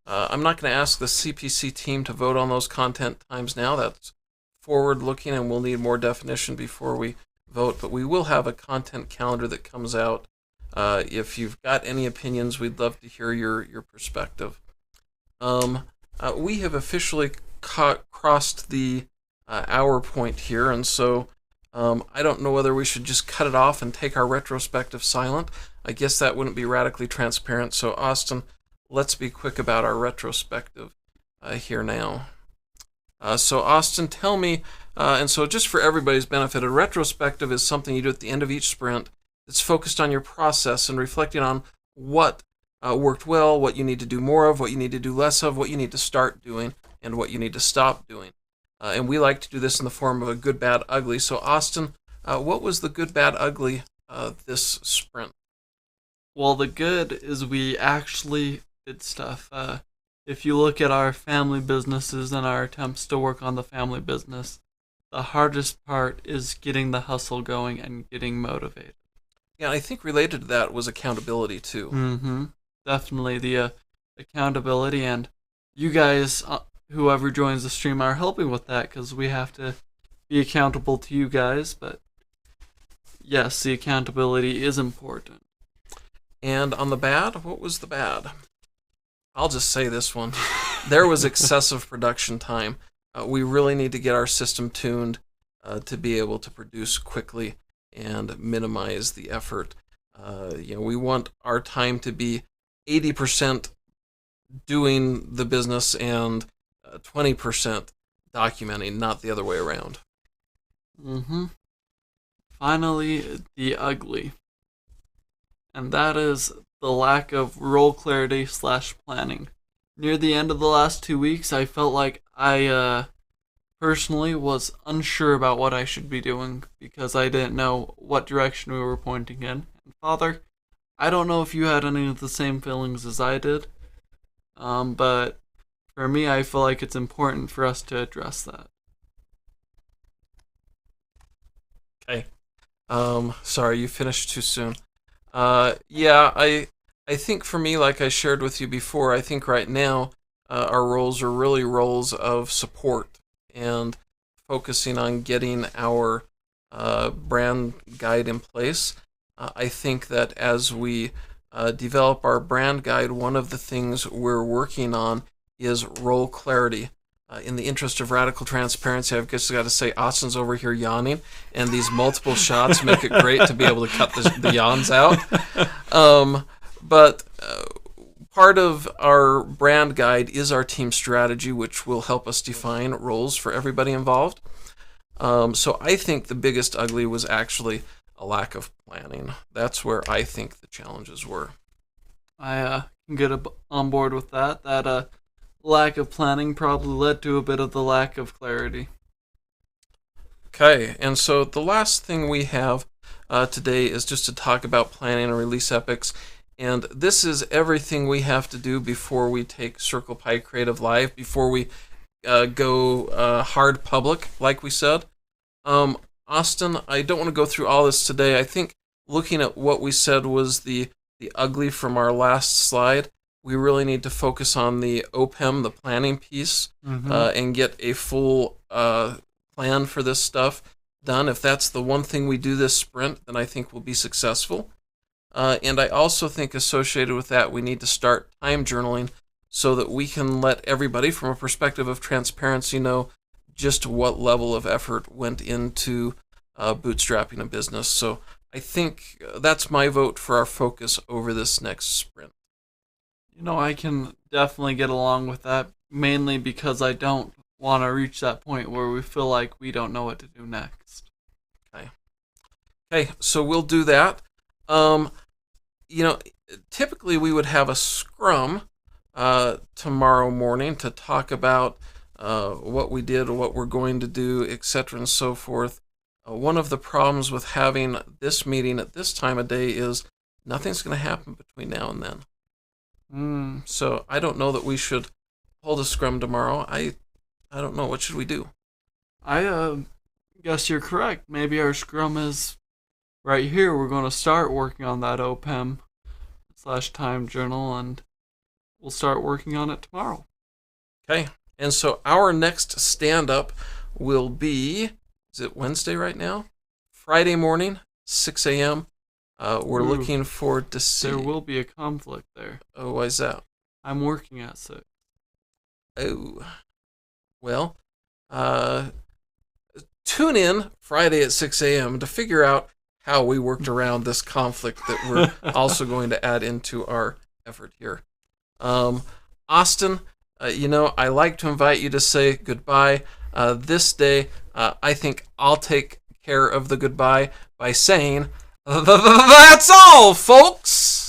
I'm not going to ask the CPC team to vote on those content times now. That's forward-looking, and we'll need more definition before we vote. But we will have a content calendar that comes out. If you've got any opinions, we'd love to hear your perspective. We have officially crossed the hour point here, and so I don't know whether we should just cut it off and take our retrospective silent. I guess that wouldn't be radically transparent. So, Austin, let's be quick about our retrospective here now. So, Austin, tell me, and so just for everybody's benefit, a retrospective is something you do at the end of each sprint that's focused on your process and reflecting on what worked well, what you need to do more of, what you need to do less of, what you need to start doing, and what you need to stop doing. And we like to do this in the form of a good, bad, ugly. So, Austin, what was the good, bad, ugly this sprint? Well, the good is we actually did stuff. If you look at our family businesses and our attempts to work on the family business, the hardest part is getting the hustle going and getting motivated. Yeah, I think related to that was accountability, too. Mm-hmm. Definitely the accountability, and you guys, whoever joins the stream, are helping with that because we have to be accountable to you guys. But yes, the accountability is important. And on the bad, what was the bad? I'll just say this one. There was excessive production time. We really need to get our system tuned to be able to produce quickly and minimize the effort. We want our time to be 80% doing the business and 20% documenting, not the other way around. Mm-hmm. Finally, the ugly. And that is the lack of role clarity / planning. Near the end of the last 2 weeks, I felt like I personally was unsure about what I should be doing because I didn't know what direction we were pointing in. And Father, I don't know if you had any of the same feelings as I did, but for me, I feel like it's important for us to address that. Okay. Sorry, you finished too soon. Yeah, I think for me, like I shared with you before, I think right now our roles are really roles of support and focusing on getting our brand guide in place. I think that as we develop our brand guide, one of the things we're working on is role clarity. In the interest of radical transparency, I've just got to say Austin's over here yawning, and these multiple shots make it great to be able to cut the yawns out. But part of our brand guide is our team strategy, which will help us define roles for everybody involved. So I think the biggest ugly was actually a lack of planning. That's where I think the challenges were. I can get on board with that. That lack of planning probably led to a bit of the lack of clarity. Okay, and so the last thing we have today is just to talk about planning and release epics. And this is everything we have to do before we take Circle Pie Creative live, before we go hard public, like we said. Austin, I don't want to go through all this today. I think looking at what we said was the ugly from our last slide. We really need to focus on the OPEM, the planning piece, and get a full plan for this stuff done. If that's the one thing we do this sprint, then I think we'll be successful. And I also think associated with that, we need to start time journaling so that we can let everybody, from a perspective of transparency, know just what level of effort went into bootstrapping a business. So I think that's my vote for our focus over this next sprint. I can definitely get along with that, mainly because I don't want to reach that point where we feel like we don't know what to do next. Okay, so we'll do that. Typically we would have a scrum tomorrow morning to talk about what we did, what we're going to do, etc. and so forth. One of the problems with having this meeting at this time of day is nothing's going to happen between now and then. So I don't know that we should hold a scrum tomorrow. I don't know. What should we do? I guess you're correct. Maybe our scrum is right here. We're going to start working on that OPEM/time journal, and we'll start working on it tomorrow. Okay. And so our next stand-up will be, is it Wednesday right now? Friday morning, 6 a.m. We're looking forward to see. There will be a conflict there. Oh, why is that? I'm working at 6. Oh. Well, tune in Friday at 6 a.m. to figure out how we worked around this conflict that we're also going to add into our effort here. Austin, I like to invite you to say goodbye. This day, I think I'll take care of the goodbye by saying, that's all, folks!